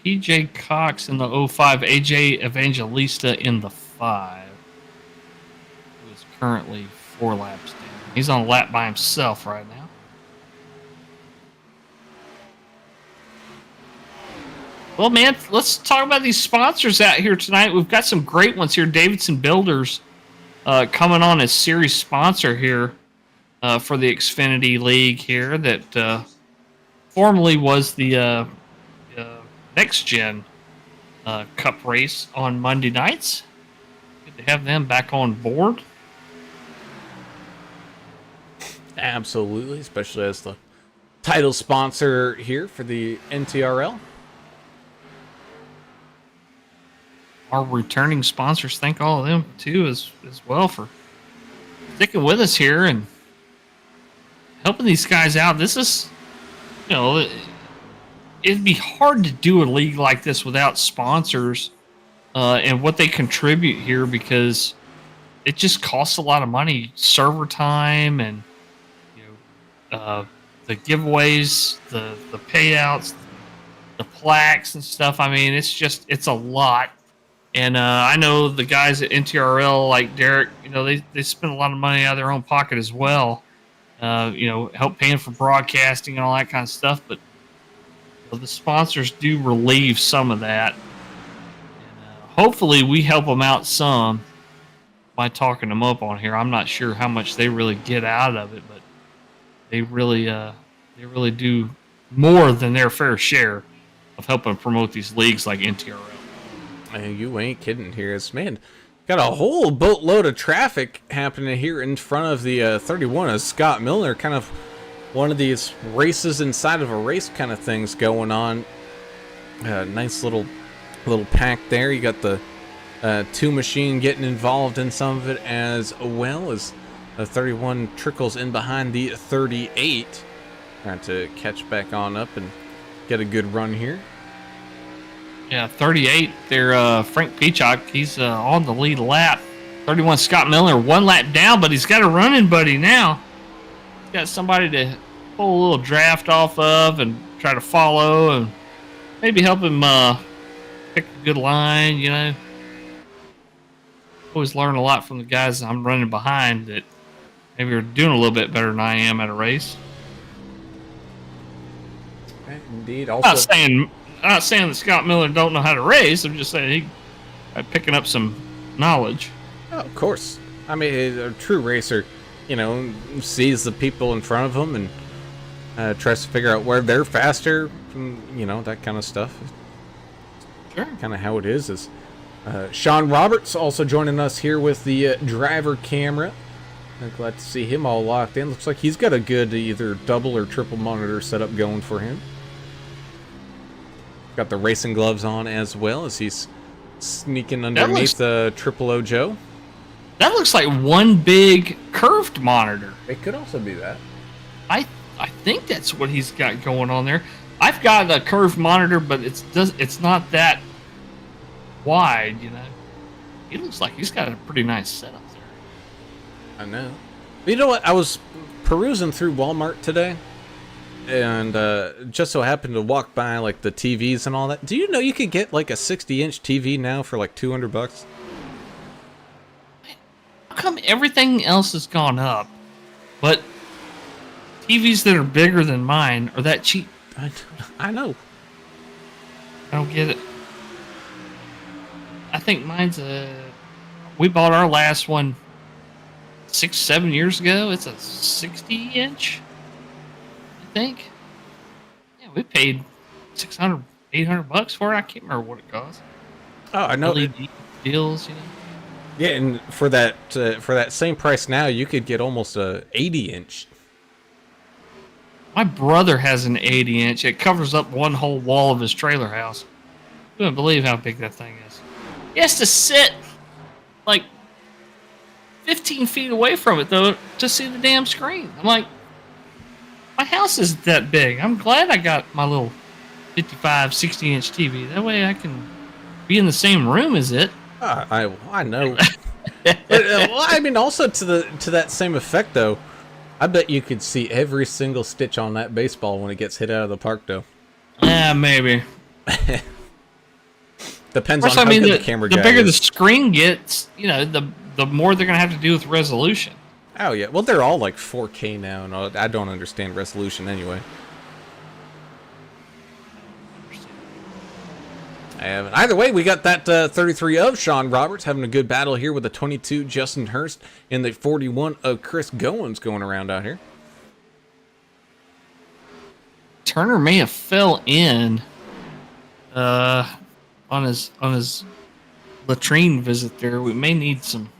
PJ Cox in the 05, AJ Evangelista in the 5. Who is currently 4 laps down. He's on a lap by himself right now. Well, man, let's talk about these sponsors out here tonight. We've got some great ones here. Davidson Builders coming on as series sponsor here for the Xfinity League here that formerly was the Next Gen Cup race on Monday nights. Good to have them back on board. Absolutely, especially as the title sponsor here for the NTRL. our returning sponsors. Thank all of them too, as well, for sticking with us here and helping these guys out. This is, it'd be hard to do a league like this without sponsors and what they contribute here, because it just costs a lot of money, server time, and the giveaways, the payouts, the plaques and stuff. I mean, it's a lot. And I know the guys at NTRL, like Derek, they spend a lot of money out of their own pocket as well. Help paying for broadcasting and all that kind of stuff. But the sponsors do relieve some of that. And, hopefully, we help them out some by talking them up on here. I'm not sure how much they really get out of it, but they really do more than their fair share of helping promote these leagues like NTRL. Hey, you ain't kidding here. It's, man, got a whole boatload of traffic happening here in front of the 31 of Scott Miller. Kind of one of these races inside of a race kind of things going on. Nice little pack there. You got the 2 machine getting involved in some of it, as well as the 31 trickles in behind the 38. Trying to catch back on up and get a good run here. Yeah, 38 there, Frank Peacock, he's on the lead lap. 31 Scott Miller, 1 lap down, but he's got a running buddy now. He's got somebody to pull a little draft off of and try to follow and maybe help him pick a good line, Always learn a lot from the guys I'm running behind that maybe are doing a little bit better than I am at a race. Indeed. Also, I'm not saying that Scott Miller don't know how to race. I'm just saying he's picking up some knowledge. Oh, of course. I mean, a true racer, sees the people in front of him and tries to figure out where they're faster, that kind of stuff. Sure. Kind of how it is. Sean Roberts also joining us here with the driver camera. I'm glad to see him all locked in. Looks like he's got a good either double or triple monitor setup going for him. Got the racing gloves on as well as he's sneaking underneath the Triple O Joe. That looks like one big curved monitor. It could also be that. I think that's what he's got going on there. I've got a curved monitor, but it's not that wide, He looks like he's got a pretty nice setup there. I know. But you know what? I was perusing through Walmart today, and just so happened to walk by like the TVs and all that. Do you know you could get like a 60-inch TV now for like $200? How come everything else has gone up, but TVs that are bigger than mine are that cheap? I know. I don't get it. I think mine's we bought our last one 6-7 years ago. It's a 60-inch, I think. Yeah, we paid $600-$800 for it. I can't remember what it cost. Oh, I know. LED deals, Yeah, and for that same price now, you could get almost a 80-inch. My brother has an 80-inch. It covers up one whole wall of his trailer house. You wouldn't believe how big that thing is. He has to sit like 15 feet away from it, though, to see the damn screen. I'm like, my house isn't that big. I'm glad I got my little 55, 60-inch TV. That way I can be in the same room as it. I know. But, well, I mean, also to that same effect, though, I bet you could see every single stitch on that baseball when it gets hit out of the park, though. Yeah, maybe. Depends on how good the camera guy is. The bigger the screen gets, the more they're going to have to do with resolution. Oh, yeah. Well, they're all like 4K now, and I don't understand resolution anyway. I haven't. Either way, we got that 33 of Sean Roberts having a good battle here with the 22 Justin Hurst and the 41 of Chris Goins going around out here. Turner may have fell in on his latrine visit there. We may need some.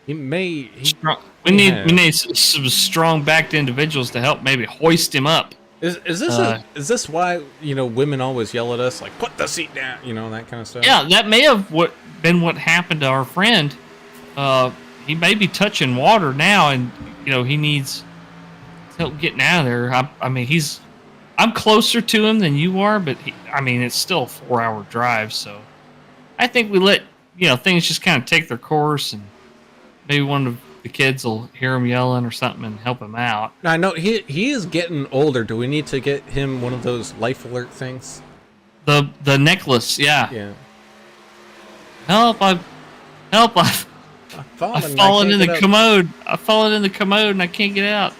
We need some strong backed individuals to help maybe hoist him up. Is this why women always yell at us like put the seat down, that kind of stuff? Yeah, that may have been what happened to our friend. He may be touching water now, and he needs help getting out of there. I mean, I'm closer to him than you are, but it's still a 4-hour drive, so I think we let things just kind of take their course, and maybe one of the kids will hear him yelling or something and help him out. I know he is getting older. Do we need to get him one of those life alert things? The necklace, yeah. Yeah. Help! I've fallen in the commode. I've fallen in the commode and I can't get out.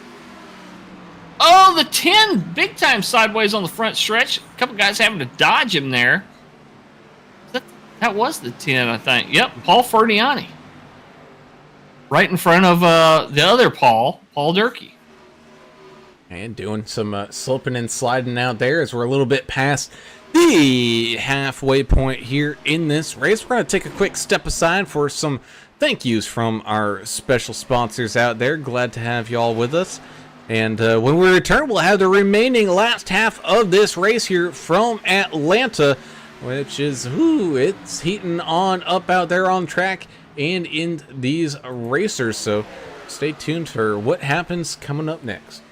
Oh, the 10 big time sideways on the front stretch. A couple guys having to dodge him there. That was the 10, I think. Yep, Paul Ferdiani. Right in front of the other Paul Durkee. And doing some slipping and sliding out there as we're a little bit past the halfway point here in this race. We're going to take a quick step aside for some thank yous from our special sponsors out there. Glad to have you all with us. And when we return, we'll have the remaining last half of this race here from Atlanta, which is, it's heating on up out there on track and in these racers. So stay tuned for what happens coming up next.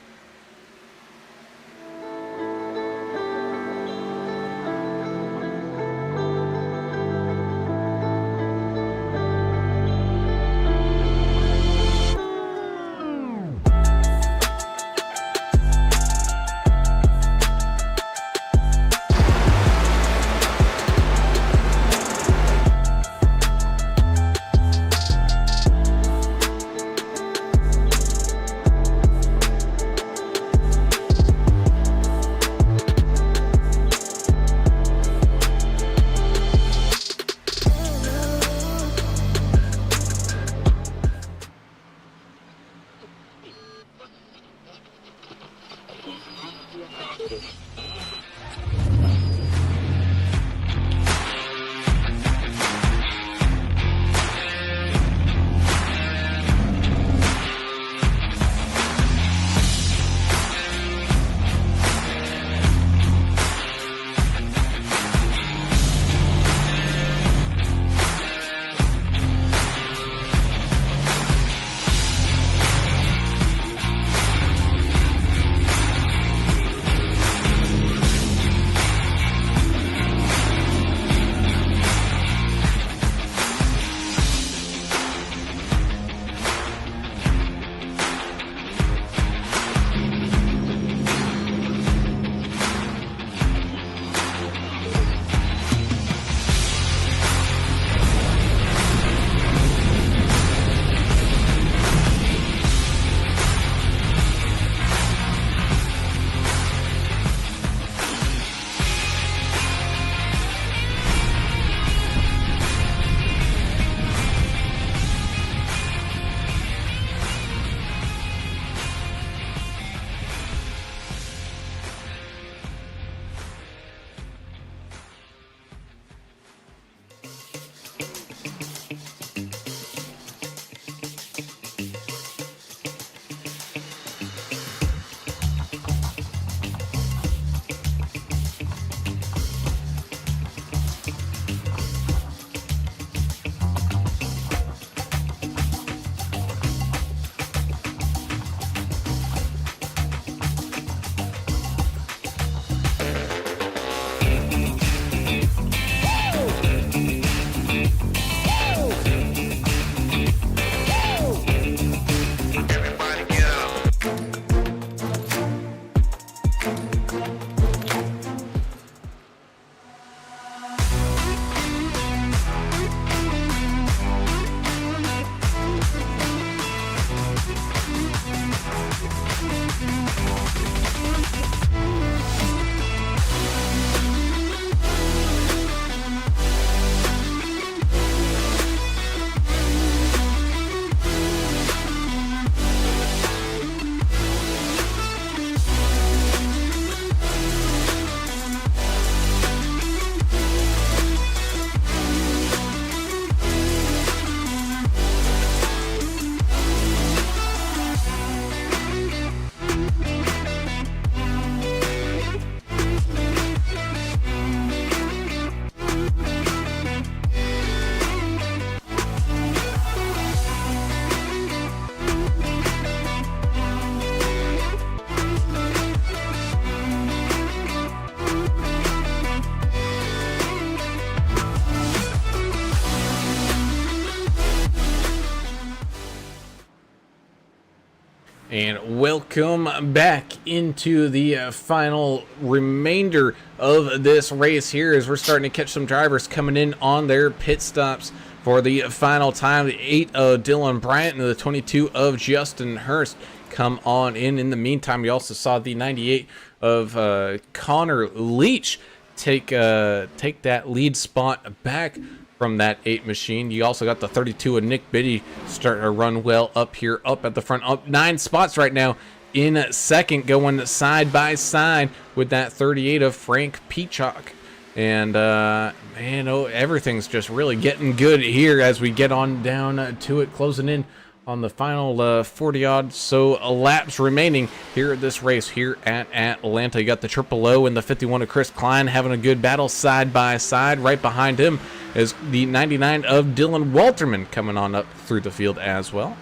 And welcome back into the final remainder of this race here as we're starting to catch some drivers coming in on their pit stops for the final time. The 8 of Dylan Bryant and the 22 of Justin Hurst come on in. In the meantime, you also saw the 98 of Connor Leach take that lead spot back from that 8 machine. You also got the 32 of Nick Biddy starting to run well up here, up at the front, up 9 spots right now in second, going side by side with that 38 of Frank Peacock. And man, everything's just really getting good here as we get on down to it, closing in on the final 40 odd so laps remaining here at this race here at Atlanta. You got the triple O and the 51 of Chris Klein having a good battle side by side. Right behind him is the 99 of Dylan Walterman coming on up through the field as well.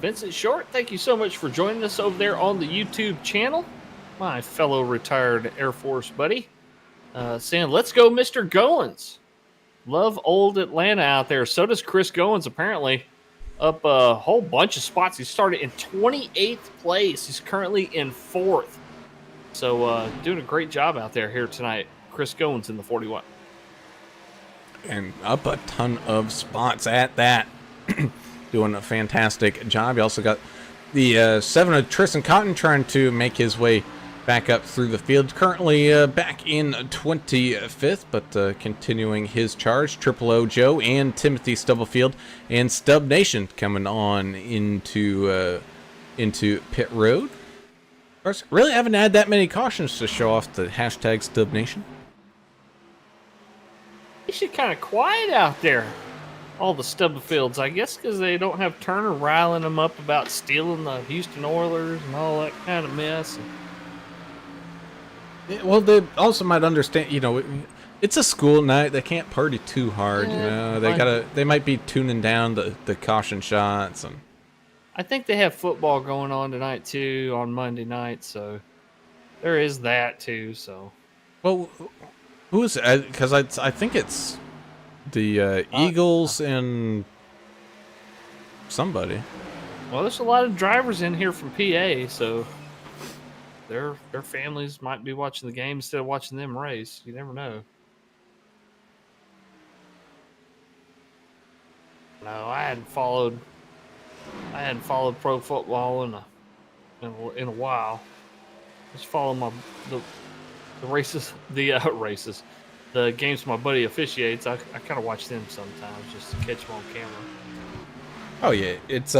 Vincent Short, thank you so much for joining us over there on the YouTube channel. My fellow retired Air Force buddy. Saying, let's go, Mr. Goins. Love old Atlanta out there. So does Chris Goins, apparently. Up a whole bunch of spots. He started in 28th place. He's currently in 4th. So doing a great job out there here tonight. Chris Goins in the 41. And up a ton of spots at that. Doing a fantastic job. You also got the 7 of Tristan Cotton trying to make his way back up through the field. Currently back in 25th, but continuing his charge. Triple O Joe and Timothy Stubblefield and Stubbnation coming on into pit road. Of course, really haven't had that many cautions to show off the hashtag Stubbnation. It's kind of quiet out there. All the Stubblefields, I guess, because they don't have Turner riling them up about stealing the Houston Oilers and all that kind of mess. Well, they also might understand, it's a school night. They can't party too hard, They might be tuning down the caution shots. And I think they have football going on tonight, too, on Monday night. So there is that, too. So, well, who is it? Because I think it's the Eagles and somebody. Well, there's a lot of drivers in here from PA, so their families might be watching the game instead of watching them race. You never know. No, I hadn't followed pro football in a while. Just follow the races, the games my buddy officiates. I kind of watch them sometimes just to catch them on camera. Oh yeah, it's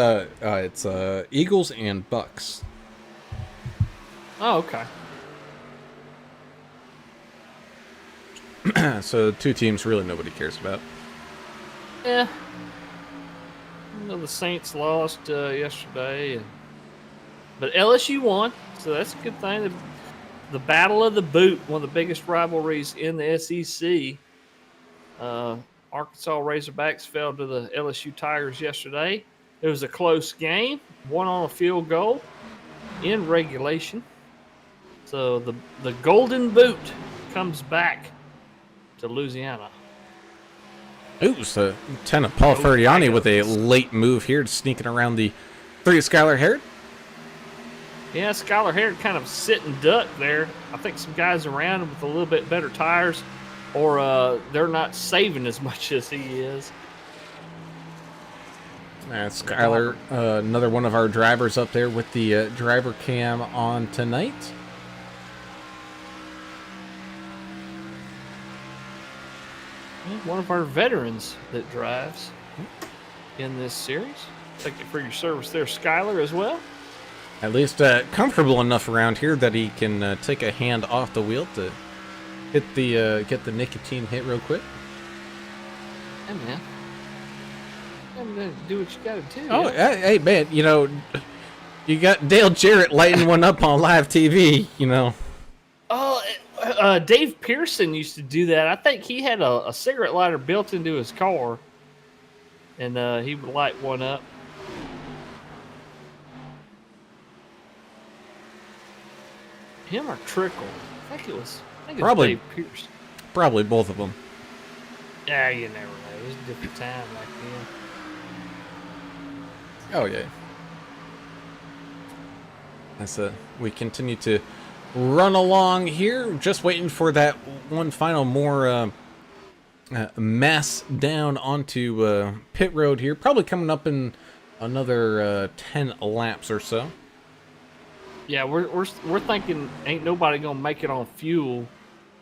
Eagles and Bucks. Oh, okay. So 2 teams really nobody cares about. Yeah. The Saints lost yesterday, but LSU won, so that's a good thing. The Battle of the Boot, one of the biggest rivalries in the SEC. Arkansas Razorbacks fell to the LSU Tigers yesterday. It was a close game, won on a field goal in regulation. So the Golden Boot comes back to Louisiana. Ooh, so Lieutenant Paul Ferriani with a late move here, sneaking around the 3 of Skylar Harrod. Yeah, Skylar Harrod kind of sit and duck there. I think some guys around him with a little bit better tires, or they're not saving as much as he is. Skylar, another one of our drivers up there with the driver cam on tonight. One of our veterans that drives in this series. Thank you for your service there, Skylar, as well. At least comfortable enough around here that he can take a hand off the wheel to hit the get the nicotine hit real quick. Hey, man. I'm going to do what you got to do. Oh, hey, man, you got Dale Jarrett lighting one up on live TV, Oh, Dave Pearson used to do that. I think he had a cigarette lighter built into his car, and he would light one up. Him or Trickle? I think it was Probably Dave Pearson. Probably both of them. Yeah, you never know. It was a different time back then. Oh, yeah. as we continue to run along here, just waiting for that one final more mass down onto pit road here. Probably coming up in another 10 laps or so. Yeah, we're thinking ain't nobody gonna make it on fuel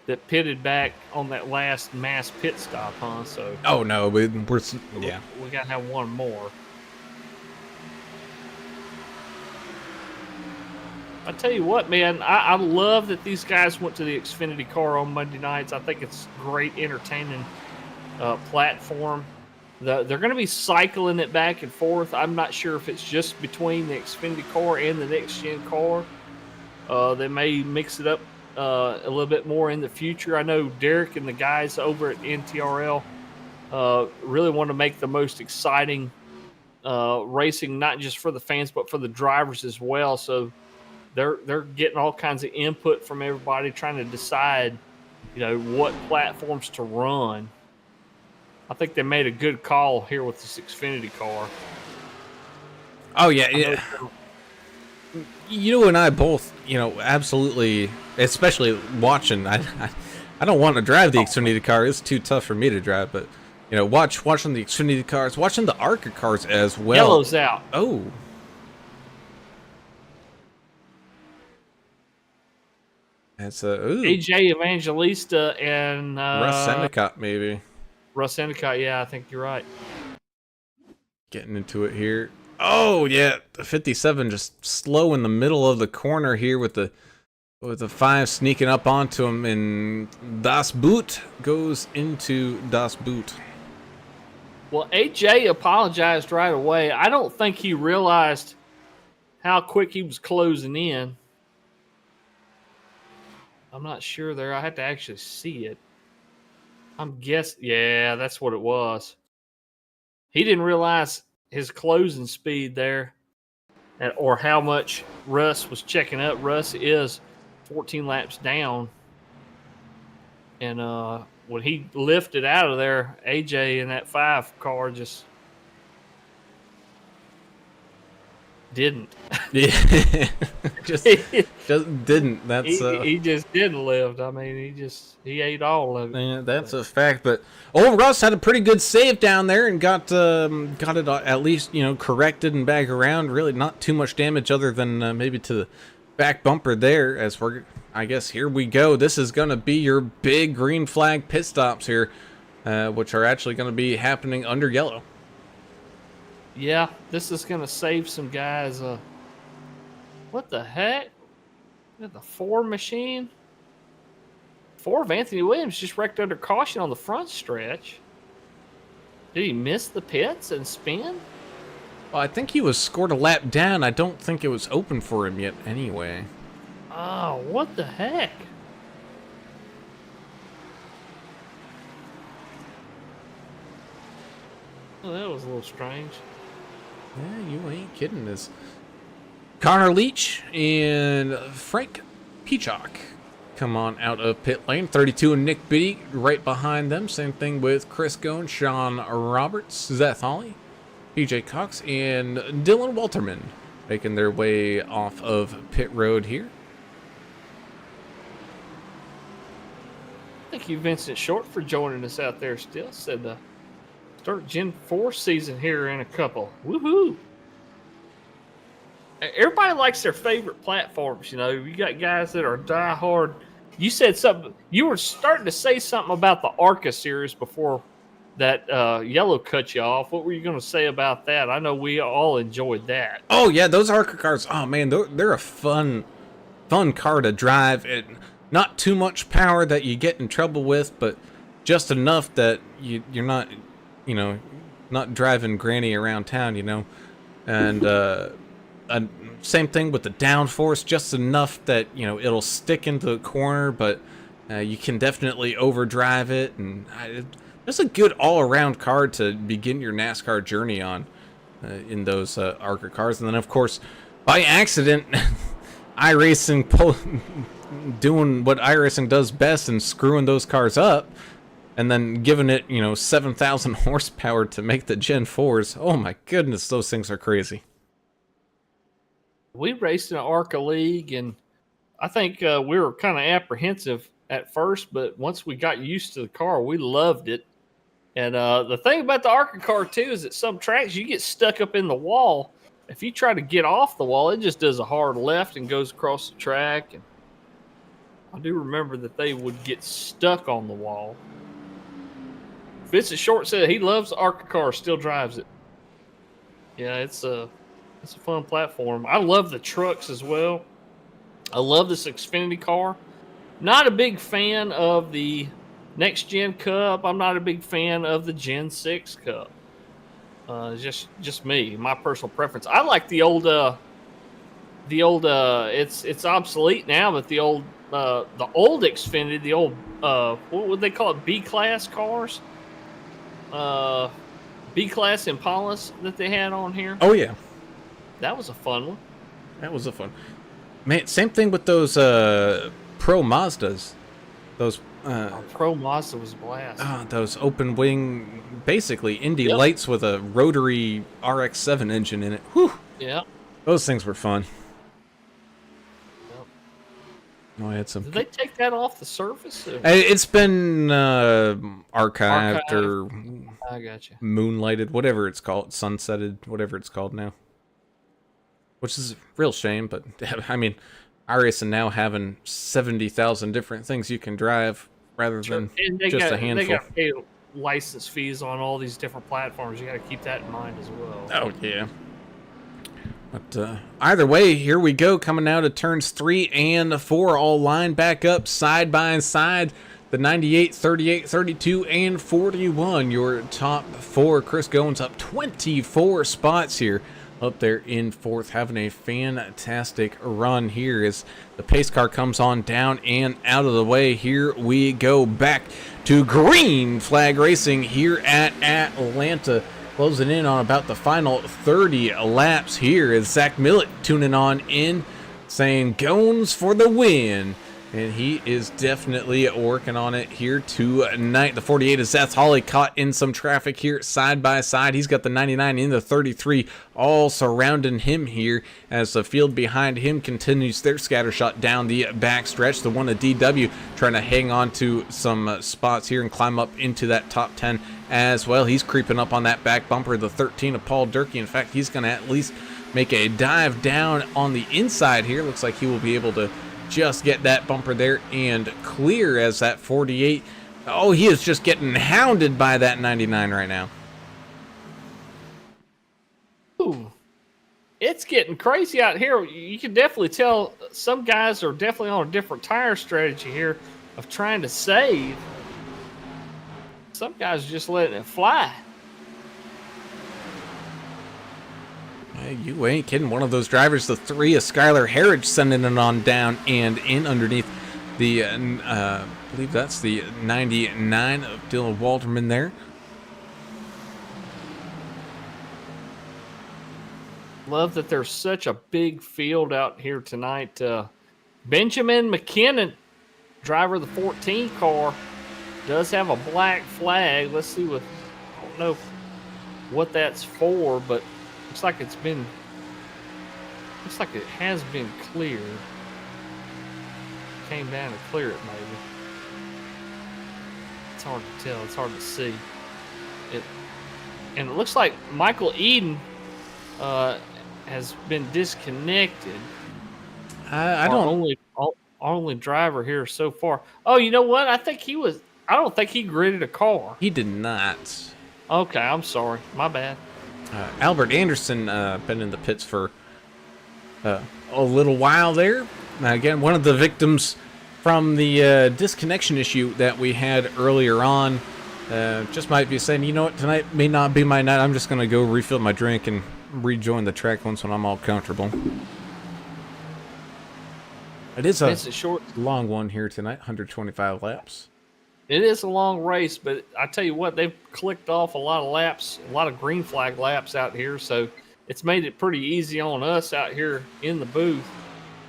that pitted back on that last mass pit stop, huh? So Oh no, we're yeah. we gotta have one more. I tell you what, man, I love that these guys went to the Xfinity car on Monday nights. I think it's great, entertaining platform. They're going to be cycling it back and forth. I'm not sure if it's just between the Xfinity car and the next gen car. They may mix it up a little bit more in the future. I know Derek and the guys over at NTRL really want to make the most exciting racing, not just for the fans but for the drivers as well. So they're getting all kinds of input from everybody, trying to decide, what platforms to run. I think they made a good call here with this Xfinity car. Oh yeah. You and I both, absolutely, especially watching. I don't want to drive the Xfinity car. It's too tough for me to drive, but watching the Xfinity cars, watching the ARCA cars as well. Yellow's out. Oh. That's AJ Evangelista and Russ Endicott, maybe. Russ Endicott, yeah, I think you're right. Getting into it here. Oh yeah, the 57 just slow in the middle of the corner here with the 5 sneaking up onto him, and Das Boot goes into Das Boot. Well, AJ apologized right away. I don't think he realized how quick he was closing in. I'm not sure there. I had to actually see it. I'm guessing. Yeah, that's what it was. He didn't realize his closing speed there, or how much Russ was checking up. Russ is 14 laps down. And when he lifted out of there, AJ in that 5 car just didn't. Yeah, just didn't. That's he just didn't lift. I mean, he ate all of it. Yeah, that's a fact. But old Russ had a pretty good save down there and got it at least corrected and back around. Really, not too much damage other than maybe to the back bumper there. As I guess here we go. This is gonna be your big green flag pit stops here, which are actually gonna be happening under yellow. Yeah, this is going to save some guys. What the heck? The 4 machine? 4 of Anthony Williams just wrecked under caution on the front stretch. Did he miss the pits and spin? Well, I think he was scored a lap down. I don't think it was open for him yet anyway. Oh, what the heck? Oh, that was a little strange. Yeah, you ain't kidding. This Connor Leach and Frank Peacock come on out of pit lane. 32 and Nick Biddy right behind them. Same thing with Chris Goen, Sean Roberts, Seth Hawley, PJ Cox, and Dylan Walterman making their way off of pit road here. Thank you, Vincent Short, for joining us out there still. Said start Gen 4 season here in a couple. Woohoo! Everybody likes their favorite platforms. You got guys that are diehard. You said something. You were starting to say something about the ARCA series before that yellow cut you off. What were you going to say about that? I know we all enjoyed that. Oh yeah, those ARCA cars. Oh man, they're a fun car to drive. Not too much power that you get in trouble with, but just enough that you're not. Not driving granny around town, and same thing with the downforce, just enough that it'll stick into the corner, but you can definitely overdrive it, and it's a good all-around car to begin your NASCAR journey on in those ARCA cars. And then of course, by accident, iRacing doing what iRacing does best and screwing those cars up. And then giving it, 7,000 horsepower to make the Gen 4s. Oh my goodness, those things are crazy. We raced in an ARCA league, and I think we were kind of apprehensive at first, but once we got used to the car, we loved it. And the thing about the ARCA car too is that some tracks you get stuck up in the wall. If you try to get off the wall, it just does a hard left and goes across the track. And I do remember that they would get stuck on the wall. Vincent Short said he loves the ARCA car, still drives it. Yeah, it's a fun platform. I love the trucks as well. I love this Xfinity car. Not a big fan of the Next Gen Cup. I'm not a big fan of the Gen 6 Cup. Just me, my personal preference. I like the old it's obsolete now, but the old Xfinity, the old what would they call it? B class cars? B class Impalas that they had on here. Oh yeah, That was a fun one. that was a fun. Man, same thing with those Pro Mazdas. Those Pro Mazda was a blast. those open wing, basically Indy Yep. lights with a rotary RX-7 engine in it. Whew, Yeah. those things were fun. Yep. Oh, I had some. Did they take that off the surface? It's been archived or I got you. moonlighted, whatever it's called, sunsetted, whatever it's called now. Which is a real shame, but I mean, iRacing now having 70,000 different things you can drive rather than And they just got, a handful. They got to pay license fees on all these different platforms. You got to keep that in mind as well. Oh, yeah. But either way, here we go, coming out of turns 3 and 4, all lined back up side by side. The 98, 38, 32, and 41, your top 4. Chris Goins up 24 spots here, up there in 4th, having a fantastic run here as the pace car comes on down and out of the way. Here we go back to green flag racing here at Atlanta. Closing in on about the final 30 laps here is Zach Millett tuning on in, saying Goins for the win. And he is definitely working on it here tonight. The 48 is Seth Hawley, caught in some traffic here side by side. He's got the 99 in the 33 all surrounding him here as the field behind him continues their scattershot down the backstretch. The one of DW trying to hang on to some spots here and climb up into that top 10 as well. He's creeping up on that back bumper. The 13 of Paul Durkee. In fact, he's going to at least make a dive down on the inside here. Looks like he will be able to just get that bumper there and clear as that 48. Oh, he is just getting hounded by that 99 right now. Ooh. It's getting crazy out here. You can definitely tell some guys are definitely on a different tire strategy here of trying to save. Some guys are just letting it fly. Hey, you ain't kidding. One of those drivers, the 3 of Skylar Harridge, sending it on down and in underneath the, I believe that's the 99 of Dylan Walterman there. Love that there's such a big field out here tonight. Benjamin McKinnon, driver of the 14 car, does have a black flag. Let's see what, I don't know what that's for, but looks like it has been cleared. Came down to clear it, maybe. It's hard to tell. It's hard to see. And it looks like Michael Eden has been disconnected. I don't. Our only driver here so far. Oh, you know what? I don't think he gridded a car. He did not. Okay, I'm sorry. My bad. Albert Anderson been in the pits for a little while there. Now, again, one of the victims from the disconnection issue that we had earlier on. Just might be saying, you know what, tonight may not be my night. I'm just going to go refill my drink and rejoin the track once when I'm all comfortable. It is a short. long one here tonight, 125 laps. It is a long race, but I tell you what, they've clicked off a lot of laps, a lot of green flag laps out here, so it's made it pretty easy on us out here in the booth.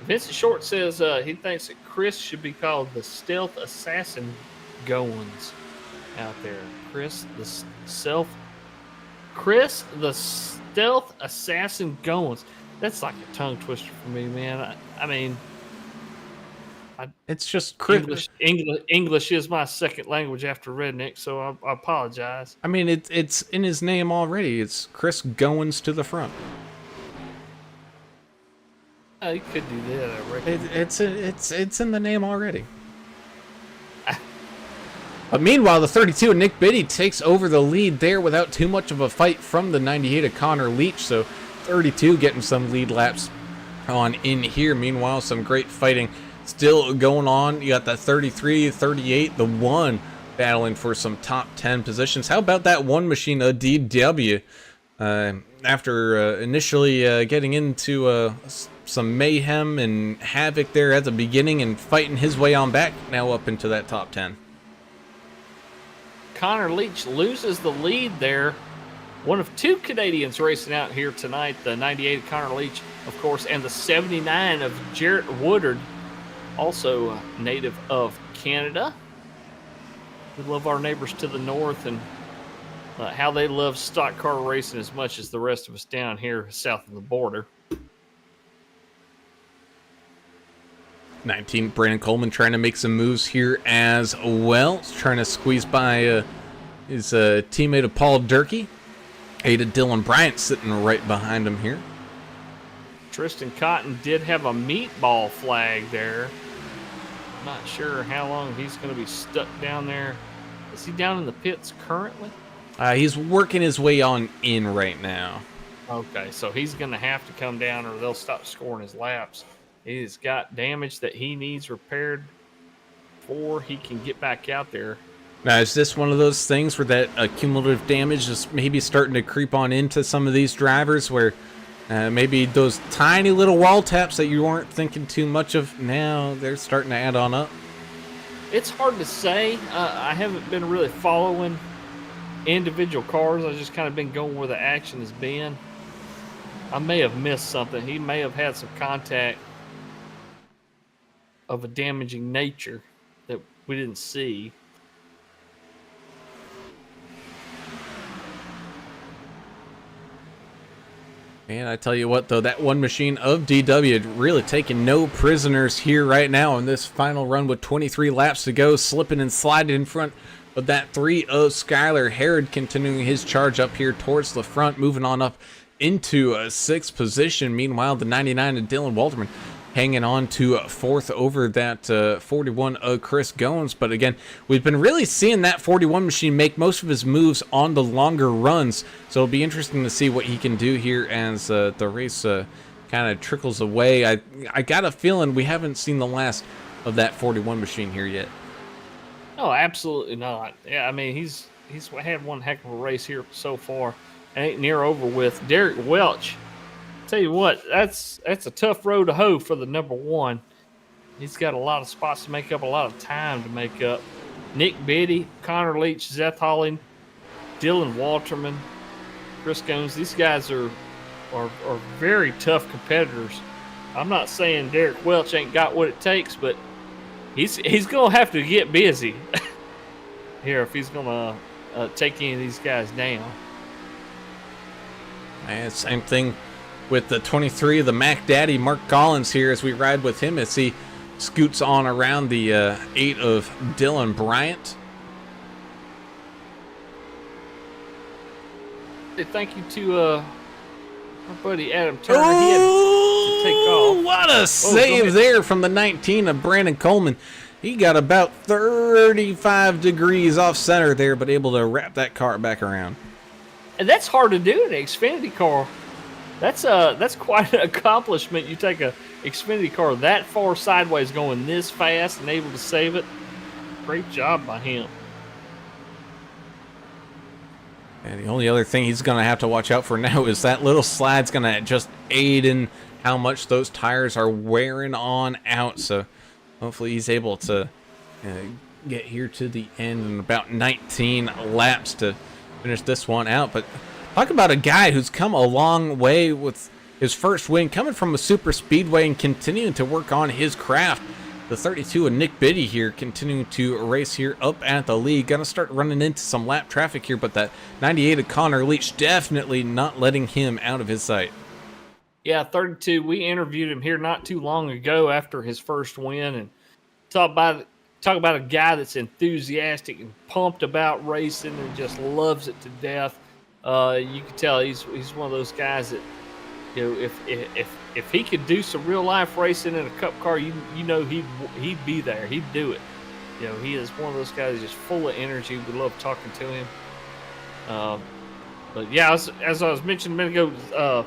Vincent Short says he thinks that Chris should be called the Stealth Assassin Goins out there. Chris the Stealth Assassin Goins. that's like a tongue twister for me, man. I mean, It's just English is my second language after redneck, so I apologize. I mean, it's in his name already. It's Chris Goins to the front. You could do that, I reckon. It's in the name already. But meanwhile, the 32 of Nick Biddy takes over the lead there without too much of a fight from the 98 of Connor Leach. So 32 getting some lead laps on in here. Meanwhile, some great fighting still going on. You got that 33, 38, the 1 battling for some top 10 positions. How about that one machine, a DW? After initially getting into some mayhem and havoc there at the beginning and fighting his way on back, now up into that top 10. Connor Leach loses the lead there. One of 2 Canadians racing out here tonight, the 98 of Connor Leach, of course, and the 79 of Jarrett Woodard, also a native of Canada. We love our neighbors to the north and how they love stock car racing as much as the rest of us down here south of the border. 19, Brandon Coleman trying to make some moves here as well. He's trying to squeeze by his teammate of Paul Durkee. 8 of Dylan Bryant sitting right behind him here. Tristan Cotton did have a meatball flag there. I'm not sure how long he's going to be stuck down there. Is he down in the pits currently? He's working his way on in right now. Okay, so he's going to have to come down or they'll stop scoring his laps. He's got damage that he needs repaired before he can get back out there. Now, is this one of those things where that cumulative damage is maybe starting to creep on into some of these drivers where maybe those tiny little wall taps that you weren't thinking too much of, now they're starting to add on up? It's hard to say. I haven't been really following individual cars. I've just kind of been going where the action has been. I may have missed something. He may have had some contact of a damaging nature that we didn't see. And I tell you what, though, that one machine of DW really taking no prisoners here right now in this final run with 23 laps to go, slipping and sliding in front of that 3 of Skylar Herod, continuing his charge up here towards the front, moving on up into a 6th position. Meanwhile, the 99 of Dylan Walterman hanging on to 4th over that 41 of Chris Goins. But again, we've been really seeing that 41 machine make most of his moves on the longer runs. So it'll be interesting to see what he can do here as the race kind of trickles away. I got a feeling we haven't seen the last of that 41 machine here yet. No, absolutely not. Yeah, I mean, he's had one heck of a race here so far. Ain't near over with. Derek Welch, tell you what, that's a tough road to hoe for the number 1. He's got a lot of spots to make up, a lot of time to make up. Nick Biddy, Connor Leach, Zeth Holling, Dylan Walterman, Chris Goins. These guys are very tough competitors. I'm not saying Derek Welch ain't got what it takes, but he's going to have to get busy here if he's going to take any of these guys down. And same thing with the 23 of the Mac Daddy, Mark Collins here as we ride with him as he scoots on around the 8 of Dylan Bryant. Thank you to our buddy Adam Turner. He had to take off. What a save there from the 19 of Brandon Coleman. He got about 35 degrees off center there, but able to wrap that car back around. And that's hard to do in an Xfinity car. That's quite an accomplishment. You take a Xfinity car that far sideways going this fast and able to save it. Great job by him. And the only other thing he's going to have to watch out for now is that little slide's going to just aid in how much those tires are wearing on out. So hopefully he's able to get here to the end in about 19 laps to finish this one out. But talk about a guy who's come a long way with his first win, coming from a super speedway and continuing to work on his craft. The 32 of Nick Biddy here continuing to race here up at the lead. Gonna start running into some lap traffic here, but that 98 of Connor Leach definitely not letting him out of his sight. Yeah, 32. We interviewed him here not too long ago after his first win, and talk about a guy that's enthusiastic and pumped about racing and just loves it to death. You can tell he's one of those guys that, if he could do some real life racing in a cup car, you know he'd be there. He'd do it. He is one of those guys just full of energy. We love talking to him. But yeah, as I was mentioning a minute ago,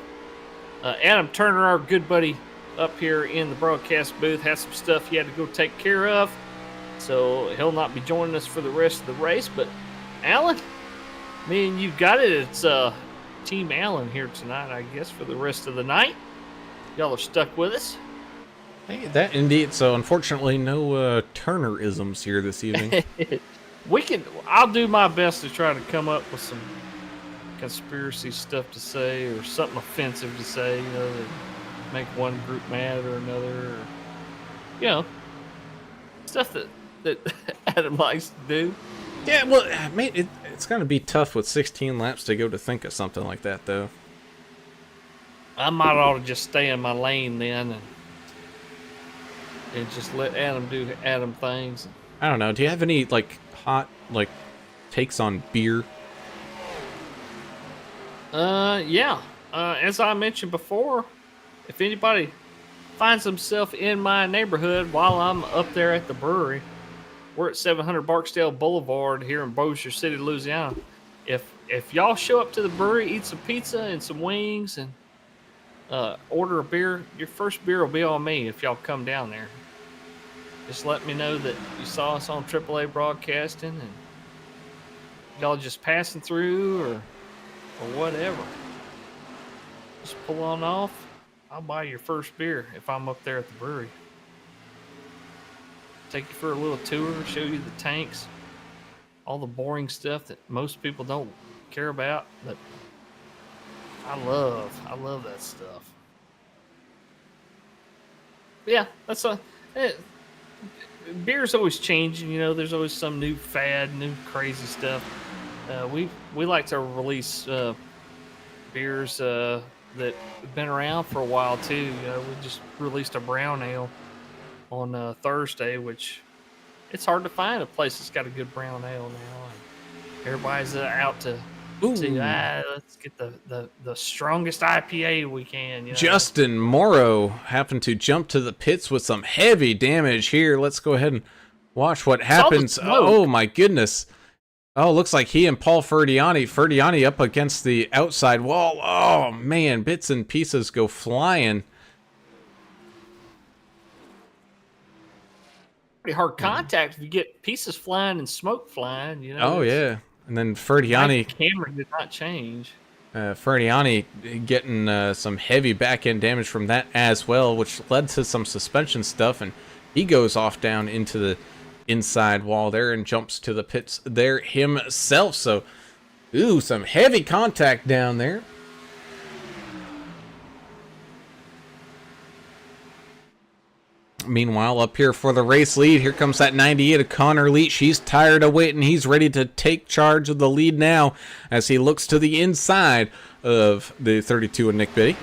Adam Turner, our good buddy up here in the broadcast booth, has some stuff he had to go take care of, so he'll not be joining us for the rest of the race. But Alan, me and you got it. It's Team Allen here tonight, I guess, for the rest of the night. Y'all are stuck with us. Hey, that indeed. So unfortunately, no Turner-isms here this evening. I'll do my best to try to come up with some conspiracy stuff to say or something offensive to say, that make one group mad or another, or, stuff that Adam likes to do. Yeah, well, mate, it's going to be tough with 16 laps to go to think of something like that, though. I might ought to just stay in my lane then and just let Adam do Adam things. I don't know. Do you have any hot takes on beer? Yeah. As I mentioned before, if anybody finds himself in my neighborhood while I'm up there at the brewery, we're at 700 Barksdale Boulevard here in Bossier City, Louisiana. If y'all show up to the brewery, eat some pizza and some wings, and order a beer, your first beer will be on me if y'all come down there. Just let me know that you saw us on AAA Broadcasting and y'all just passing through or whatever. Just pull on off. I'll buy your first beer if I'm up there at the brewery. Take you for a little tour, show you the tanks, all the boring stuff that most people don't care about, but I love that stuff. Yeah, that's beer's always changing. There's always some new fad, new crazy stuff. We like to release beers that have been around for a while too. We just released a brown ale on Thursday, which it's hard to find a place that's got a good brown ale now. And everybody's out to see, let's get the strongest IPA we can. Justin Morrow happened to jump to the pits with some heavy damage here. Let's go ahead and watch what happens. Oh my goodness. Oh, looks like he and Paul Ferdiani up against the outside wall. Oh man, bits and pieces go flying. Pretty hard contact if you get pieces flying and smoke flying. Oh yeah, and then Ferdiani. Camera did not change. Ferdiani getting some heavy back end damage from that as well, which led to some suspension stuff, and he goes off down into the inside wall there and jumps to the pits there himself. So, some heavy contact down there. Meanwhile, up here for the race lead, here comes that 98 of Connor Leach. He's tired of waiting. He's ready to take charge of the lead now as he looks to the inside of the 32 of Nick Biddy.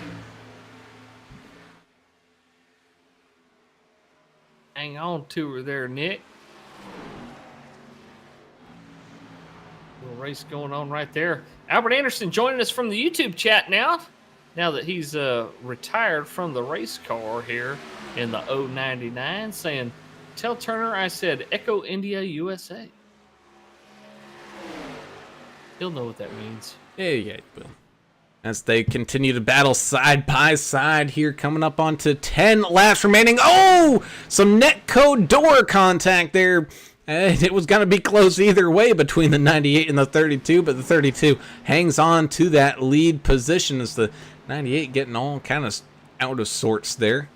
Hang on to her there, Nick. Little race going on right there. Albert Anderson joining us from the YouTube chat now that he's retired from the race car here in the 099, saying, "Tell Turner I said Echo India USA." He'll know what that means. Yeah, he will. As they continue to battle side by side here, coming up onto 10 laps remaining. Oh, some netcode door contact there. And it was going to be close either way between the 98 and the 32, but the 32 hangs on to that lead position as the 98 getting all kind of out of sorts there.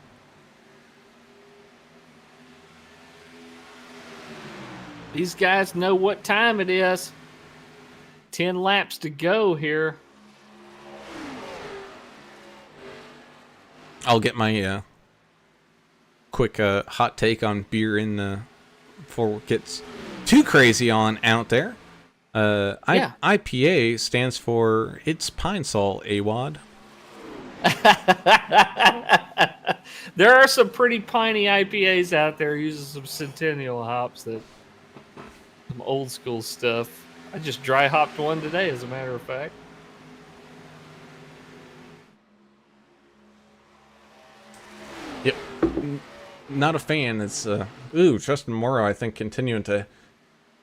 These guys know what time it is. 10 laps to go here. I'll get my quick hot take on beer in before it gets too crazy on out there. IPA stands for It's Pine Sol AWOD. There are some pretty piney IPAs out there using some Centennial hops, that some old school stuff. I just dry hopped one today, as a matter of fact. Yep. Not a fan. It's Justin Morrow, I think, continuing to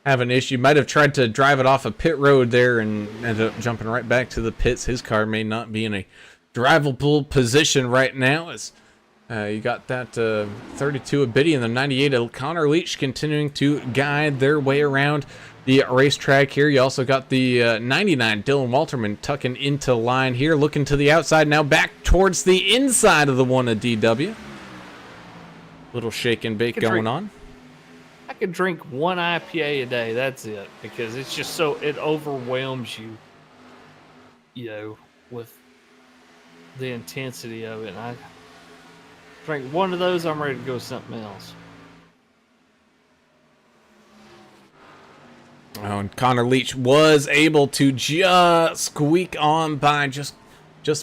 have an issue. Might have tried to drive it off a pit road there and ended up jumping right back to the pits. His car may not be in a drivable position right now, as you got that 32 of Biddy and the 98 of Connor Leach continuing to guide their way around the racetrack here. You also got the 99 Dylan Walterman tucking into line here, looking to the outside now, back towards the inside of the one of DW. Little shake and bake going on. I could drink one IPA a day. That's it, because it's just so, it overwhelms you, you know, with the intensity of it. And I drink one of those, I'm ready to go with something else. Oh, and Connor Leach was able to just squeak on by, just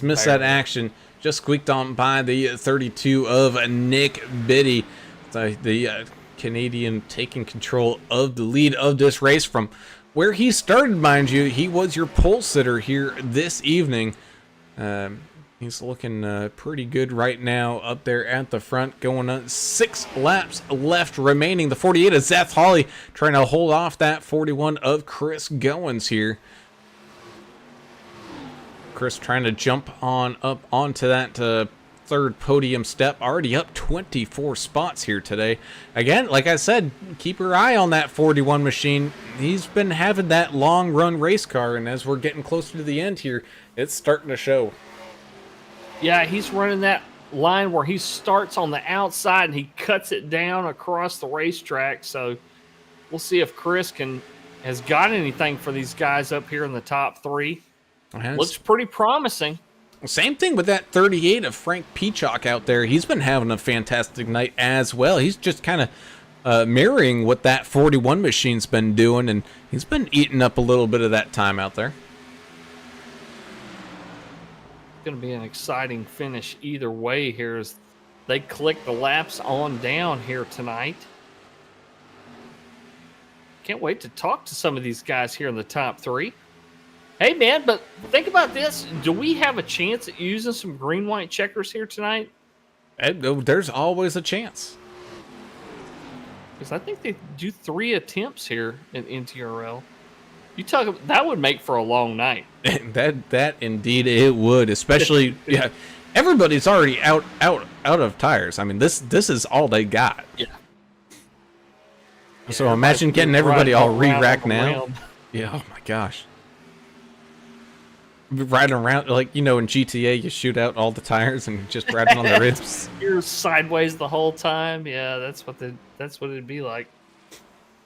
miss that action. Just squeaked on by the 32 of Nick Biddy. The Canadian taking control of the lead of this race from where he started, mind you. He was your pole sitter here this evening. He's looking pretty good right now up there at the front, going on 6 laps left remaining. The 48 of Zeth Hawley trying to hold off that 41 of Chris Goins here. Chris trying to jump on up onto that third podium step, already up 24 spots here today. Again, like I said, keep your eye on that 41 machine. He's been having that long run race car, and as we're getting closer to the end here, it's starting to show. Yeah, he's running that line where he starts on the outside and he cuts it down across the racetrack. So we'll see if Chris has got anything for these guys up here in the top 3. Looks pretty promising. Same thing with that 38 of Frank Peacock out there. He's been having a fantastic night as well. He's just kind of mirroring what that 41 machine's been doing, and he's been eating up a little bit of that time out there. It's going to be an exciting finish either way here as they click the laps on down here tonight. Can't wait to talk to some of these guys here in the top 3. Hey, man, but think about this. Do we have a chance at using some green-white checkers here tonight? There's always a chance. Because I think they do 3 attempts here in NTRL. You talk about, that would make for a long night. that indeed it would, especially yeah. Everybody's already out of tires. I mean, this is all they got. Yeah. So imagine getting everybody all re-racked now. Yeah. Oh my gosh. Riding around, like, you know, in GTA, you shoot out all the tires and just riding on the ribs. You're sideways the whole time. Yeah, that's what it'd be like.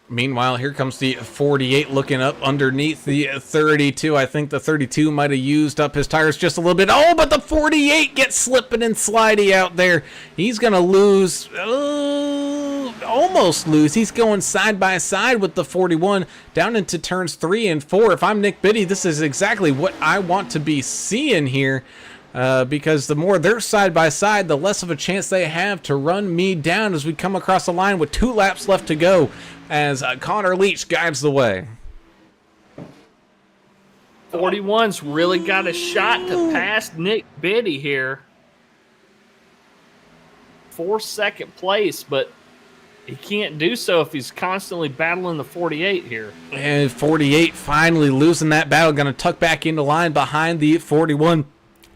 Meanwhile, here comes the 48 looking up underneath the 32. I think the 32 might have used up his tires just a little bit. Oh, but the 48 gets slipping and slidey out there. He's going to lose, almost lose. He's going side by side with the 41 down into turns 3 and 4. If I'm Nick Biddy, this is exactly what I want to be seeing here. Because the more they're side by side, the less of a chance they have to run me down as we come across the line with 2 laps left to go as Connor Leach guides the way. 41's really got a shot to pass Nick Biddy here for second place, but he can't do so if he's constantly battling the 48 here. And 48 finally losing that battle, going to tuck back into line behind the 41.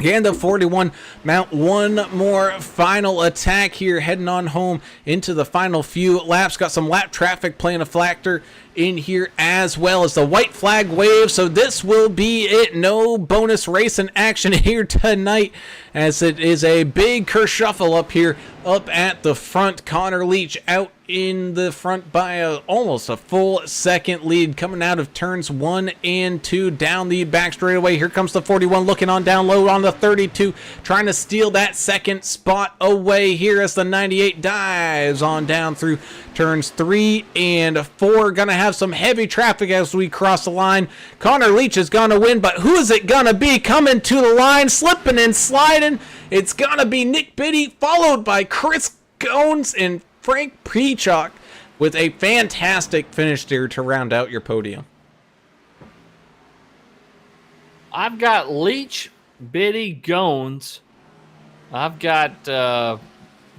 And the 41 mount one more final attack here, heading on home into the final few laps. Got some lap traffic playing a factor in here as well as the white flag wave. So this will be it. No bonus racing action here tonight, as it is a big kerfuffle up here up at the front. Connor Leach out in the front by almost a full second lead, coming out of turns 1 and 2 down the back straightaway. Here comes the 41 looking on down low on the 32, trying to steal that second spot away here as the 98 dives on down through turns 3 and 4. Gonna have some heavy traffic as we cross the line. Connor Leach is gonna win, but who is it gonna be coming to the line, slipping and sliding? It's gonna be Nick Biddy, followed by Chris Gones and Frank Peacock with a fantastic finish there to round out your podium. I've got Leach, Biddy, Gones. I've got the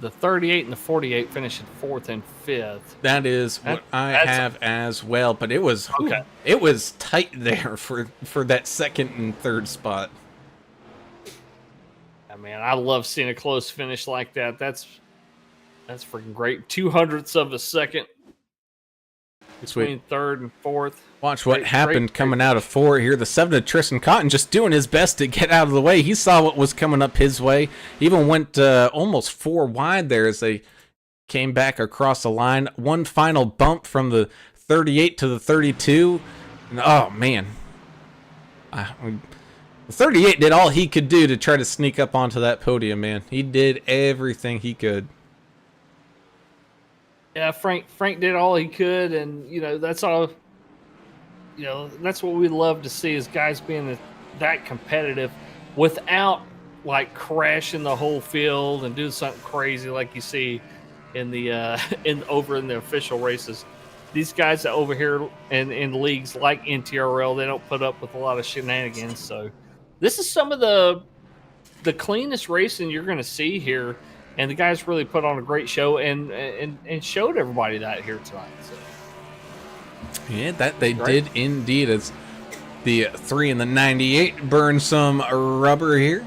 38 and the 48 finishing 4th and 5th. That is what I have as well, but it was Okay. it was tight there for that second and third spot. Man, I love seeing a close finish like that. That's freaking great. 200ths of a second between third and fourth. Watch what happened coming out of 4 here. The 7 of Tristan Cotton just doing his best to get out of the way. He saw what was coming up his way. Even went almost 4 wide there as they came back across the line. One final bump from the 38 to the 32. And, oh, man. The 38 did all he could do to try to sneak up onto that podium, man. He did everything he could. Yeah, Frank did all he could, and that's all. That's what we love to see is guys being that competitive without like crashing the whole field and doing something crazy like you see in the over in the official races. These guys over here in leagues like NTRL, they don't put up with a lot of shenanigans. So this is some of the cleanest racing you're going to see here. And the guys really put on a great show and showed everybody that here tonight. So. Yeah, that they did indeed. As the 3 and the 98 burn some rubber here.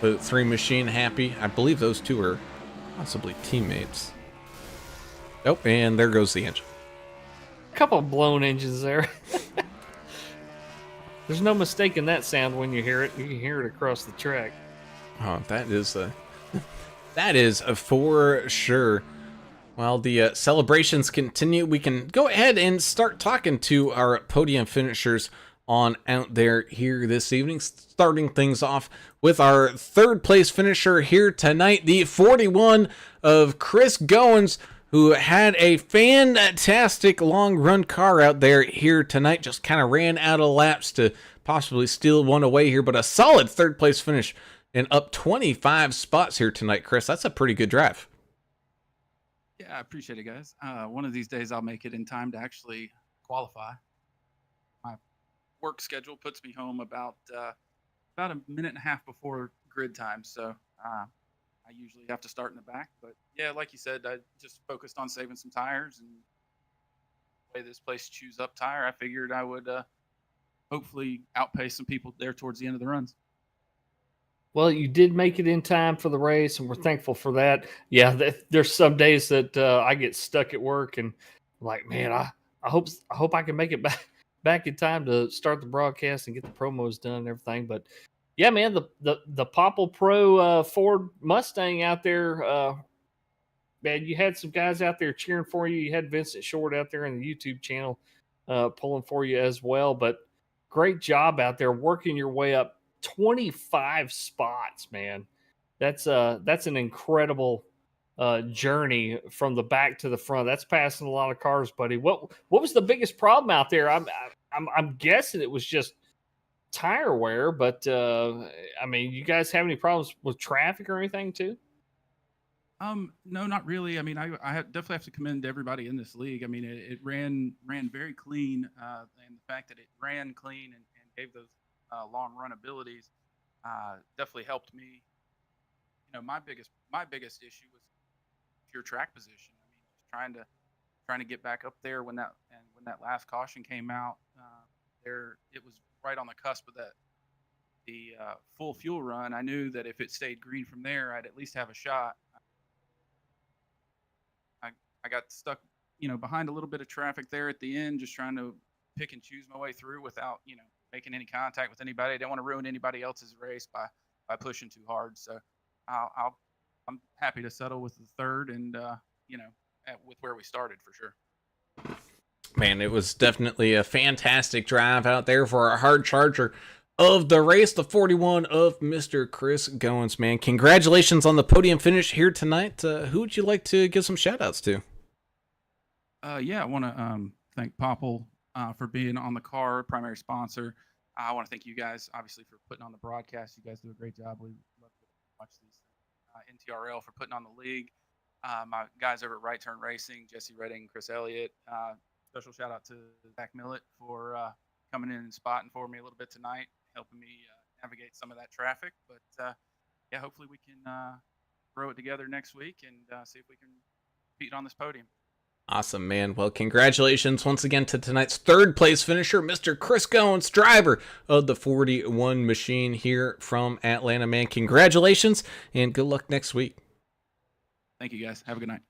The 3 machine happy. I believe those two are possibly teammates. Oh, and there goes the engine. A couple of blown engines there. There's no mistaking that sound when you hear it. You can hear it across the track. Oh, that is for sure. While the celebrations continue, we can go ahead and start talking to our podium finishers on out there here this evening. Starting things off with our 3rd place finisher here tonight, the 41 of Chris Goins, who had a fantastic long run car out there here tonight. Just kind of ran out of laps to possibly steal one away here, but a solid 3rd place finish. And up 25 spots here tonight, Chris. That's a pretty good drive. Yeah, I appreciate it, guys. One of these days I'll make it in time to actually qualify. My work schedule puts me home about a minute and a half before grid time, so I usually have to start in the back. But yeah, like you said, I just focused on saving some tires, and the way this place chews up tire, I figured I would hopefully outpace some people there towards the end of the runs. Well, you did make it in time for the race, and we're thankful for that. Yeah, there's some days that I get stuck at work, and I'm like, man, I hope I can make it back in time to start the broadcast and get the promos done and everything. But yeah, man, the Popple Pro Ford Mustang out there, man, you had some guys out there cheering for you. You had Vincent Short out there in the YouTube channel pulling for you as well. But great job out there working your way up 25 spots, man. That's an incredible journey from the back to the front. That's passing a lot of cars, buddy. What was the biggest problem out there? I'm guessing it was just tire wear, but I mean, you guys have any problems with traffic or anything too? No, not really. I mean, I definitely have to commend everybody in this league. I mean, it ran very clean, and the fact that it ran clean and gave those long run abilities definitely helped me. My biggest issue was pure track position. I mean, just trying to get back up there when that last caution came out. It was right on the cusp of the full fuel run. I knew that if it stayed green from there, I'd at least have a shot. I got stuck, behind a little bit of traffic there at the end, just trying to pick and choose my way through without, making any contact with anybody. I didn't want to ruin anybody else's race by pushing too hard. So I'm happy to settle with the 3rd, and with where we started for sure. Man, it was definitely a fantastic drive out there for our hard charger of the race, the 41 of Mr. Chris Goins, man. Congratulations on the podium finish here tonight. Who would you like to give some shout outs to? Yeah, I want to thank Popple for being on the car, primary sponsor. I want to thank you guys, obviously, for putting on the broadcast. You guys do a great job. We love to watch these. NTRL for putting on the league. My guys over at Right Turn Racing, Jesse Redding, Chris Elliott. Special shout out to Zach Millett for coming in and spotting for me a little bit tonight, helping me navigate some of that traffic. But yeah, hopefully we can grow it together next week and see if we can compete on this podium. Awesome, man. Well, congratulations once again to tonight's third place finisher, Mr. Chris Goins, driver of the 41 machine here from Atlanta, man. Congratulations and good luck next week. Thank you, guys. Have a good night.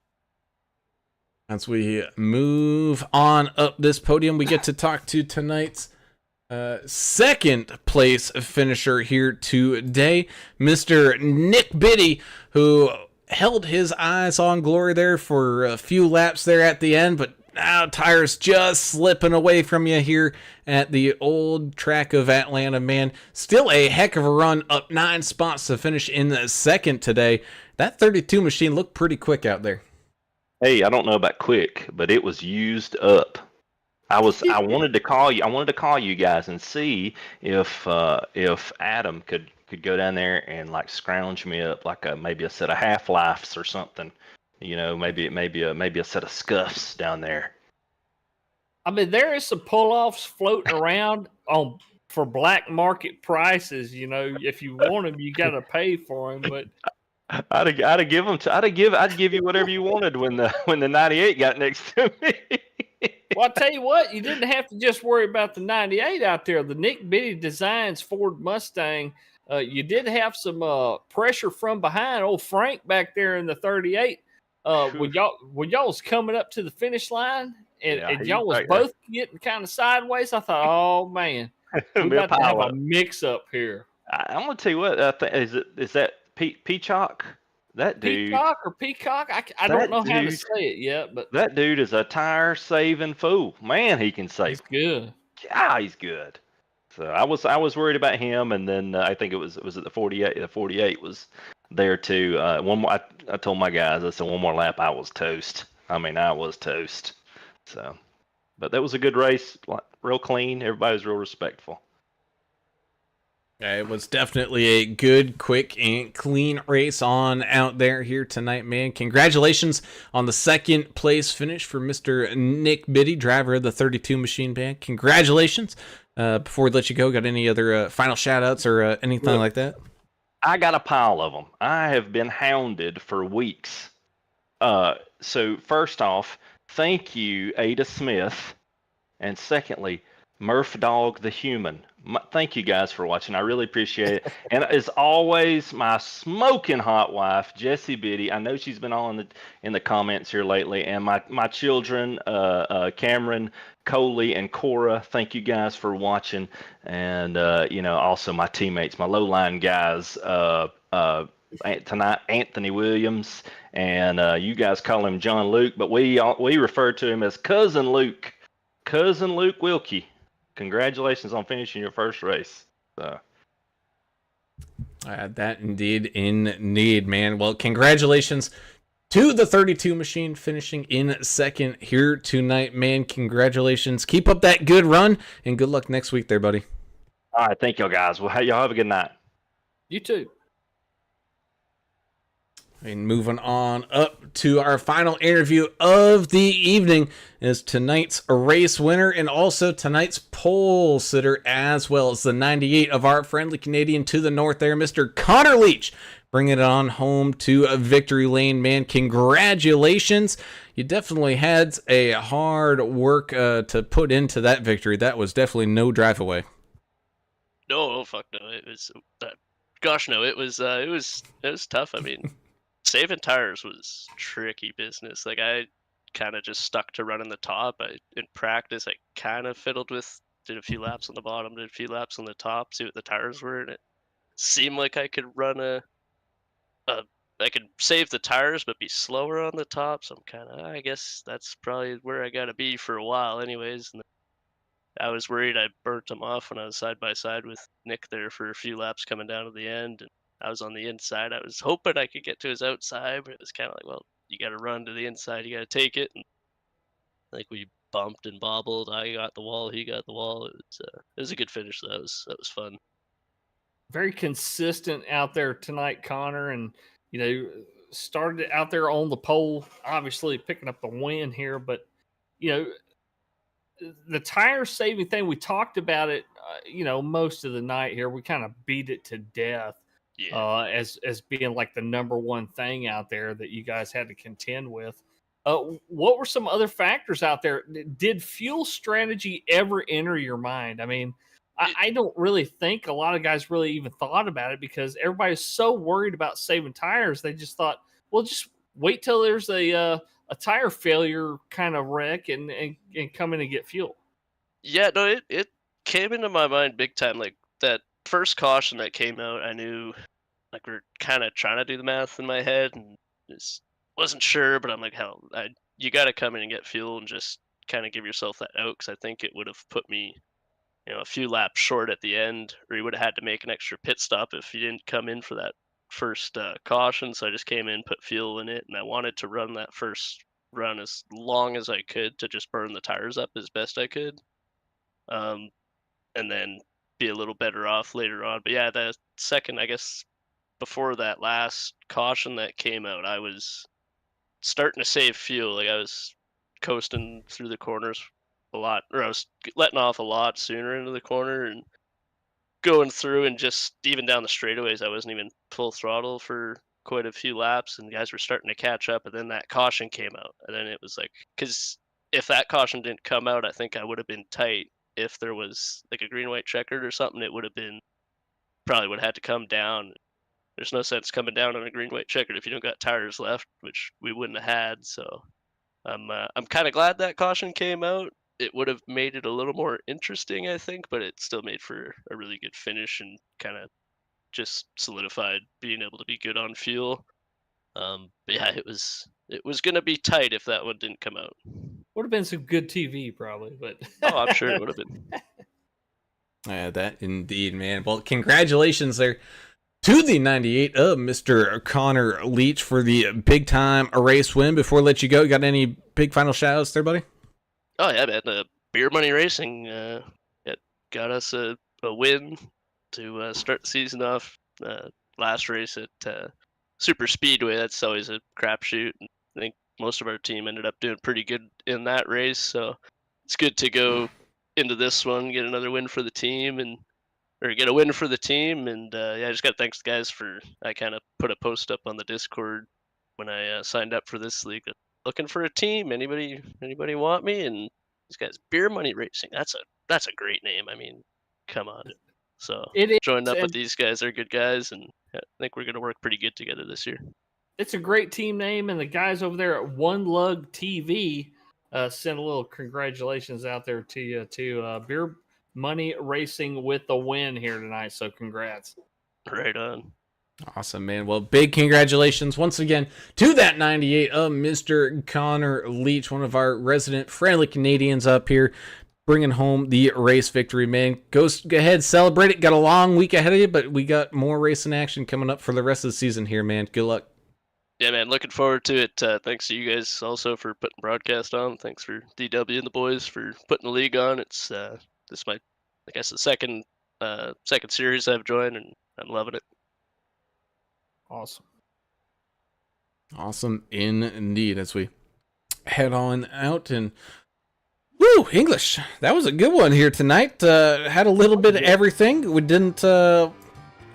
As we move on up this podium, we get to talk to tonight's second place finisher here today, Mr. Nick Biddy, who held his eyes on glory there for a few laps there at the end, but now tires just slipping away from you here at the old track of Atlanta, man. Still a heck of a run, up 9 spots to finish in the second today. That 32 machine looked pretty quick out there. Hey, I don't know about quick, but it was used up. I wanted to call you. I wanted to call you guys and see if Adam could go down there and like scrounge me up like maybe a set of Half-Lifes or something. Maybe a set of Scuffs down there. I mean, there is some pull-offs floating around for black market prices. If you want them, you got to pay for them. But I'd give you whatever you wanted when the 98 got next to me. Well, I'll tell you what, you didn't have to just worry about the 98 out there. The Nick Biddy Designs Ford Mustang, you did have some pressure from behind. Old Frank back there in the 38. When y'all was coming up to the finish line, and y'all was both getting kind of sideways, I thought, oh man, we about to have a mix-up here. I'm gonna tell you what. Is that Peacock? That dude. Peacock? I don't know how to say it yet, but that dude is a tire-saving fool. Man, he can save. He's good. Yeah, he's good. So I was worried about him, and then I think it was the 48. The 48 was there too. One more. I told my guys, I said one more lap, I was toast. I mean, I was toast. So, but that was a good race, real clean. Everybody was real respectful. Yeah, it was definitely a good, quick, and clean race on out there here tonight, man. Congratulations on the second place finish for Mr. Nick Biddy, driver of the 32 machine band. Congratulations. Before we let you go, got any other final shout-outs or anything like that? I got a pile of them. I have been hounded for weeks. So first off, thank you, Ada Smith. And secondly, Murph Dog the Human. Thank you guys for watching. I really appreciate it. And as always, my smoking hot wife, Jessie Biddy. I know she's been all in the comments here lately. And my children, Cameron, Coley, and Cora. Thank you guys for watching. And also my teammates, my low-line guys, tonight, Anthony Williams, and you guys call him John Luke, but we refer to him as Cousin Luke. Cousin Luke Wilkie. Congratulations on finishing your first race. So. That indeed, man. Well, congratulations to the 32 machine finishing in second here tonight, man. Congratulations. Keep up that good run, and good luck next week there, buddy. All right, thank y'all guys. Well, y'all have a good night. You too. And moving on up to our final interview of the evening is tonight's race winner and also tonight's pole sitter, as well as the 98 of our friendly Canadian to the north there, Mr. Connor Leach, bringing it on home to a victory lane, man. Congratulations. You definitely had a hard work to put into that victory. That was definitely no drive away. No, fuck no. It was, gosh, no. It was tough. I mean, saving tires was tricky business. Like, I kind of just stuck to running the top. In practice, I kind of fiddled with, did a few laps on the bottom, did a few laps on the top, see what the tires were, and it seemed like I could run a I could save the tires but be slower on the top. So I'm kind of, I guess that's probably where I got to be for a while, anyways. And I was worried I burnt him off when I was side by side with Nick there for a few laps coming down to the end. And I was on the inside. I was hoping I could get to his outside, but it was kind of like, well, you got to run to the inside. You got to take it. And like we bumped and bobbled. I got the wall. He got the wall. It was a good finish. That was fun. Very consistent out there tonight, Connor, and started out there on the pole, obviously picking up the win here. But the tire saving thing, we talked about it, most of the night here. We kind of beat it to death, as being like the number one thing out there that you guys had to contend with. What were some other factors out there? Did fuel strategy ever enter your mind? I mean, I don't really think a lot of guys really even thought about it because everybody's so worried about saving tires. They just thought, well, just wait till there's a tire failure kind of wreck and come in and get fuel. Yeah, no, it came into my mind big time. Like that first caution that came out, I knew like we are kind of trying to do the math in my head and just wasn't sure, but I'm like, hell, you got to come in and get fuel and just kind of give yourself that out because I think it would have put me, a few laps short at the end, or you would have had to make an extra pit stop if you didn't come in for that first caution. So I just came in, put fuel in it, and I wanted to run that first run as long as I could to just burn the tires up as best I could, and then be a little better off later on. But yeah, the second, I guess, before that last caution that came out, I was starting to save fuel. Like I was coasting through the corners a lot, or I was letting off a lot sooner into the corner and going through, and just even down the straightaways, I wasn't even full throttle for quite a few laps, and guys were starting to catch up. And then that caution came out, and then it was like, because if that caution didn't come out, I think I would have been tight. If there was like a green white checkered or something, it would have been probably would have had to come down. There's no sense coming down on a green white checkered if you don't got tires left, which we wouldn't have had. So I'm kind of glad that caution came out. It would have made it a little more interesting, I think, but it still made for a really good finish and kind of just solidified being able to be good on fuel. But yeah, it was gonna be tight if that one didn't come out. Would have been some good TV probably, but oh, I'm sure it would have been. Yeah, that indeed, man. Well, congratulations there to the 98 of Mr. Connor Leach for the big time race win. Before I let you go, you got any big final shout outs there, buddy? Oh yeah, man. Beer Money Racing it got us a win to start the season off. Last race at Super Speedway, that's always a crapshoot. I think most of our team ended up doing pretty good in that race, so it's good to go into this one, get another win for the team, or get a win for the team. And yeah, I just got to thanks the guys for. I kind of put a post up on the Discord when I signed up for this league. Looking for a team. Anybody want me? And these guys, Beer Money Racing. That's a great name. I mean, come on. So joined up with these guys. They're good guys, and I think we're gonna work pretty good together this year. It's a great team name, and the guys over there at One Lug TV sent a little congratulations out there to you too. Beer Money Racing with the win here tonight. So congrats. Right on. Awesome, man. Well, big congratulations once again to that 98 of Mr. Connor Leach, one of our resident friendly Canadians up here, bringing home the race victory, man. Go ahead, celebrate it. Got a long week ahead of you, but we got more racing action coming up for the rest of the season here, man. Good luck. Yeah, man. Looking forward to it. Thanks to you guys also for putting broadcast on. Thanks for DW and the boys for putting the league on. It's this might, I guess, the second series I've joined, and I'm loving it. Awesome indeed, as we head on out. And woo, English, that was a good one here tonight. Had a little bit of everything. We didn't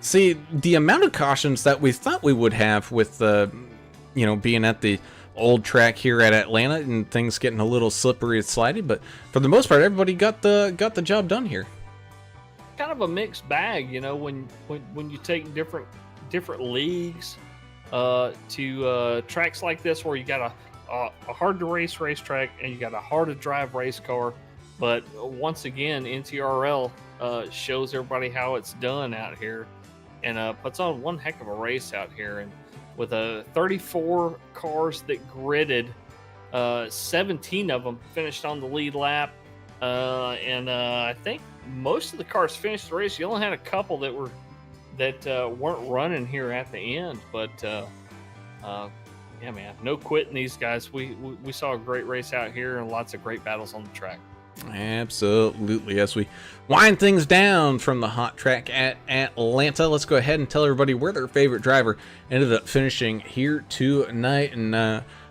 see the amount of cautions that we thought we would have with being at the old track here at Atlanta and things getting a little slippery and slidey, but for the most part everybody got the job done here. Kind of a mixed bag, when you take different leagues to tracks like this where you got a hard to race racetrack and you got a hard to drive race car. But once again, NTRL shows everybody how it's done out here and puts on one heck of a race out here. And with 34 cars that gridded. 17 of them finished on the lead lap. And I think most of the cars finished the race. You only had a couple that weren't running here at the end, but yeah, man, no quitting these guys. We saw a great race out here and lots of great battles on the track. Absolutely. As we wind things down from the hot track at Atlanta, let's go ahead and tell everybody where their favorite driver ended up finishing here tonight. And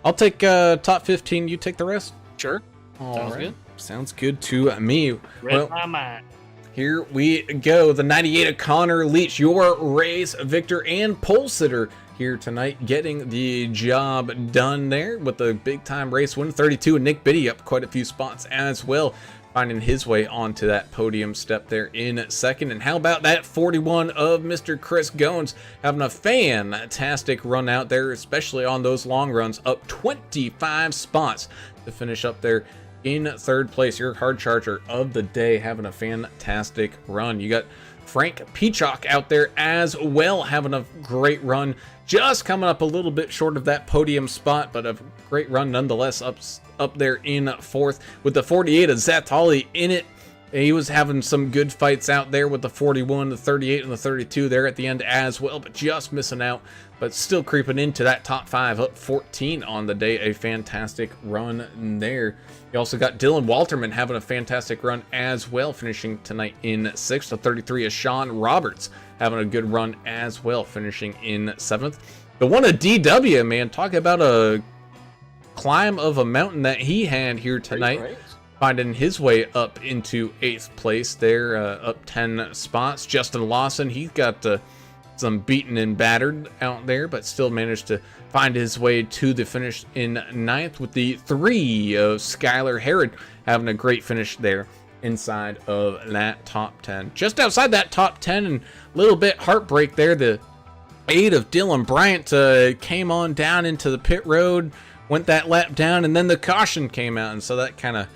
I'll take top 15. You take the rest. Sure. Sounds good. Sounds good to me. Read my mind. Here we go. The 98 of Connor Leach, your race victor and pole sitter here tonight, getting the job done there with the big time race win. 32, and Nick Biddy up quite a few spots as well, finding his way onto that podium step there in second. And how about that 41 of Mr. Chris Goins, having a fantastic run out there, especially on those long runs, up 25 spots to finish up there in third place. Your hard charger of the day having a fantastic run. You got Frank Peacock out there as well, having a great run, just coming up a little bit short of that podium spot, but a great run nonetheless, up there in fourth with the 48 of Zatali in it. He was having some good fights out there with the 41, the 38, and the 32 there at the end as well, but just missing out, but still creeping into that top 5, up 14 on the day. A fantastic run there. You also got Dylan Walterman having a fantastic run as well, finishing tonight in 6th. The 33 is Sean Roberts having a good run as well, finishing in 7th. The one of DW, man, talk about a climb of a mountain that he had here tonight, finding his way up into 8th place there, up 10 spots. Justin Lawson, he's got some beaten and battered out there, but still managed to find his way to the finish in 9th, with the 3 of Skylar Herod having a great finish there inside of that top 10. Just outside that top 10, and a little bit heartbreak there, the 8 of Dylan Bryant came on down into the pit road, went that lap down, and then the caution came out, and so that kind of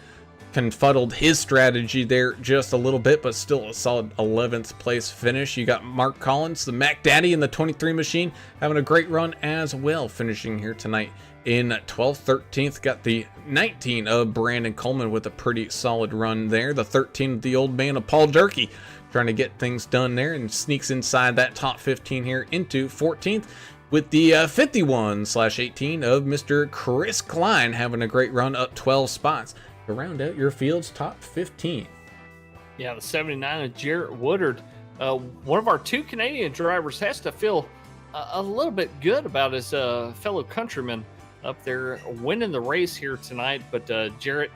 confuddled his strategy there just a little bit, but still a solid 11th place finish. You got Mark Collins, the Mac Daddy in the 23 machine, having a great run as well, finishing here tonight in 12th. 13th got the 19 of Brandon Coleman with a pretty solid run there. The 13 of the old man of Paul Durkee trying to get things done there, and sneaks inside that top 15 here into 14th, with the 51/18 of Mr. Chris Klein having a great run, up 12 spots to round out your field's top 15. Yeah, the 79 of Jarrett Woodard. One of our 2 Canadian drivers has to feel a little bit good about his fellow countrymen up there winning the race here tonight. But Jarrett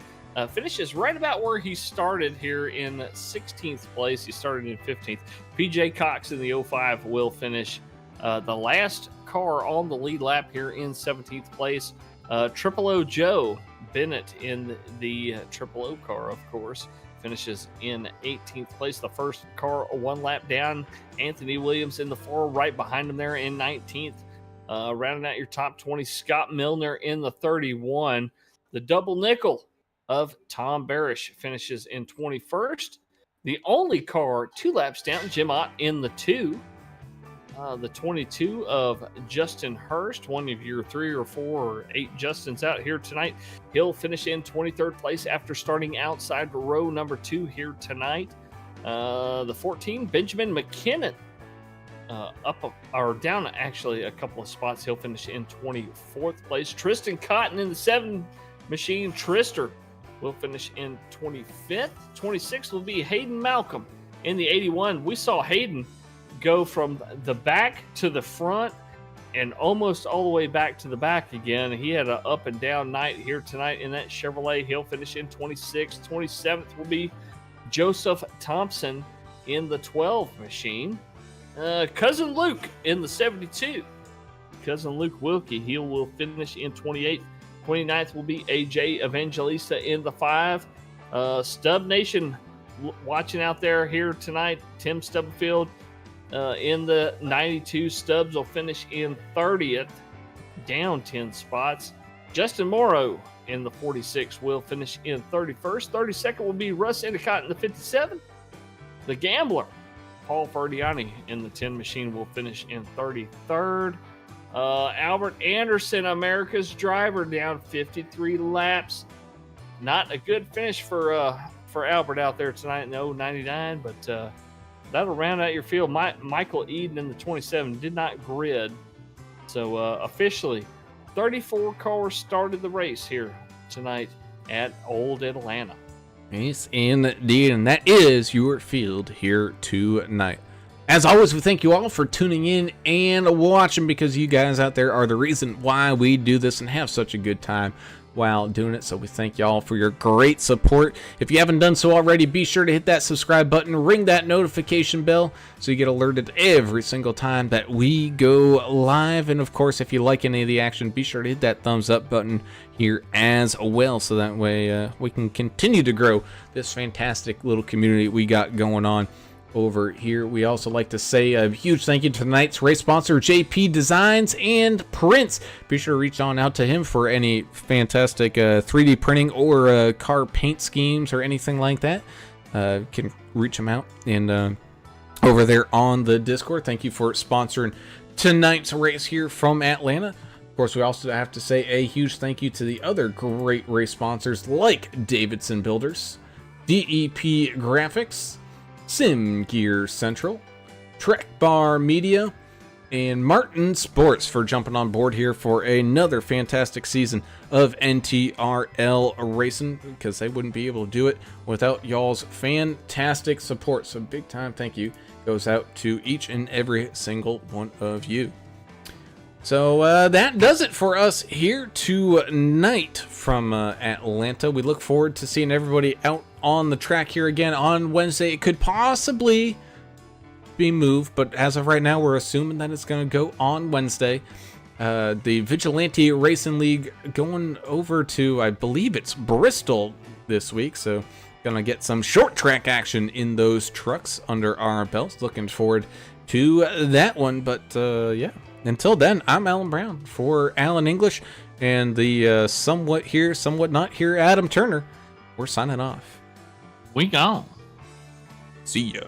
finishes right about where he started here in 16th place. He started in 15th. PJ Cox in the 05 will finish the last car on the lead lap here in 17th place. Triple O Joe Bennett in the Triple O car, of course, finishes in 18th place. The first car 1 lap down. Anthony Williams in the 4, right behind him there in 19th. Rounding out your top 20, Scott Milner in the 31. The double nickel of Tom Barish finishes in 21st. The only car 2 laps down, Jim Ott in the 2. The 22 of Justin Hurst, one of your 3 or 4 or 8 Justins out here tonight. He'll finish in 23rd place after starting outside row number 2 here tonight. The 14, Benjamin McKinnon, up or down actually a couple of spots. He'll finish in 24th place. Tristan Cotton in the 7 machine. Trister will finish in 25th. 26th will be Hayden Malcolm in the 81. We saw Hayden go from the back to the front and almost all the way back to the back again. He had an up and down night here tonight in that Chevrolet. He'll finish in 26th. 27th will be Joseph Thompson in the 12 machine. Cousin Luke in the 72. Cousin Luke Wilkie, he will finish in 28th. 29th will be AJ Evangelista in the 5. Stubbnation watching out there here tonight. Tim Stubblefield in the 92. Stubbs will finish in 30th, down 10 spots. Justin Morrow in the 46 will finish in 31st. 32nd will be Russ Endicott in the 57. The Gambler, Paul Ferdiani in the 10 machine will finish in 33rd. Albert Anderson, America's driver, down 53 laps. Not a good finish for Albert out there tonight in the 099, but that'll round out your field. Michael Eden in the 27 did not grid. So officially, 34 cars started the race here tonight at Old Atlanta. Yes, indeed, and that is your field here tonight. As always, we thank you all for tuning in and watching, because you guys out there are the reason why we do this and have such a good time while doing it. So we thank you all for your great support. If you haven't done so already, be sure to hit that subscribe button, ring that notification bell so you get alerted every single time that we go live. And of course, if you like any of the action, be sure to hit that thumbs up button here as well, so that way we can continue to grow this fantastic little community we got going on over here. We also like to say a huge thank you to tonight's race sponsor, JP Designs and Prints. Be sure to reach on out to him for any fantastic 3D printing or car paint schemes or anything like that. Can reach him out and over there on the Discord. Thank you for sponsoring tonight's race here from Atlanta. Of course, we also have to say a huge thank you to the other great race sponsors like Davidson Builders, DEP Graphics, Sim Gear Central, Trek Bar Media, and Martin Sports for jumping on board here for another fantastic season of NTRL racing, because they wouldn't be able to do it without y'all's fantastic support. So big time thank you goes out to each and every single one of you. So that does it for us here tonight from Atlanta. We look forward to seeing everybody out on the track here again on Wednesday. It could possibly be moved, but as of right now, we're assuming that it's going to go on Wednesday. The Vigilante Racing League going over to, I believe it's Bristol this week, so gonna get some short track action in those trucks under our belts. Looking forward to that one, but yeah. Until then, I'm Alan Brown for Alan English and the somewhat here, somewhat not here, Adam Turner. We're signing off. We gone. See ya.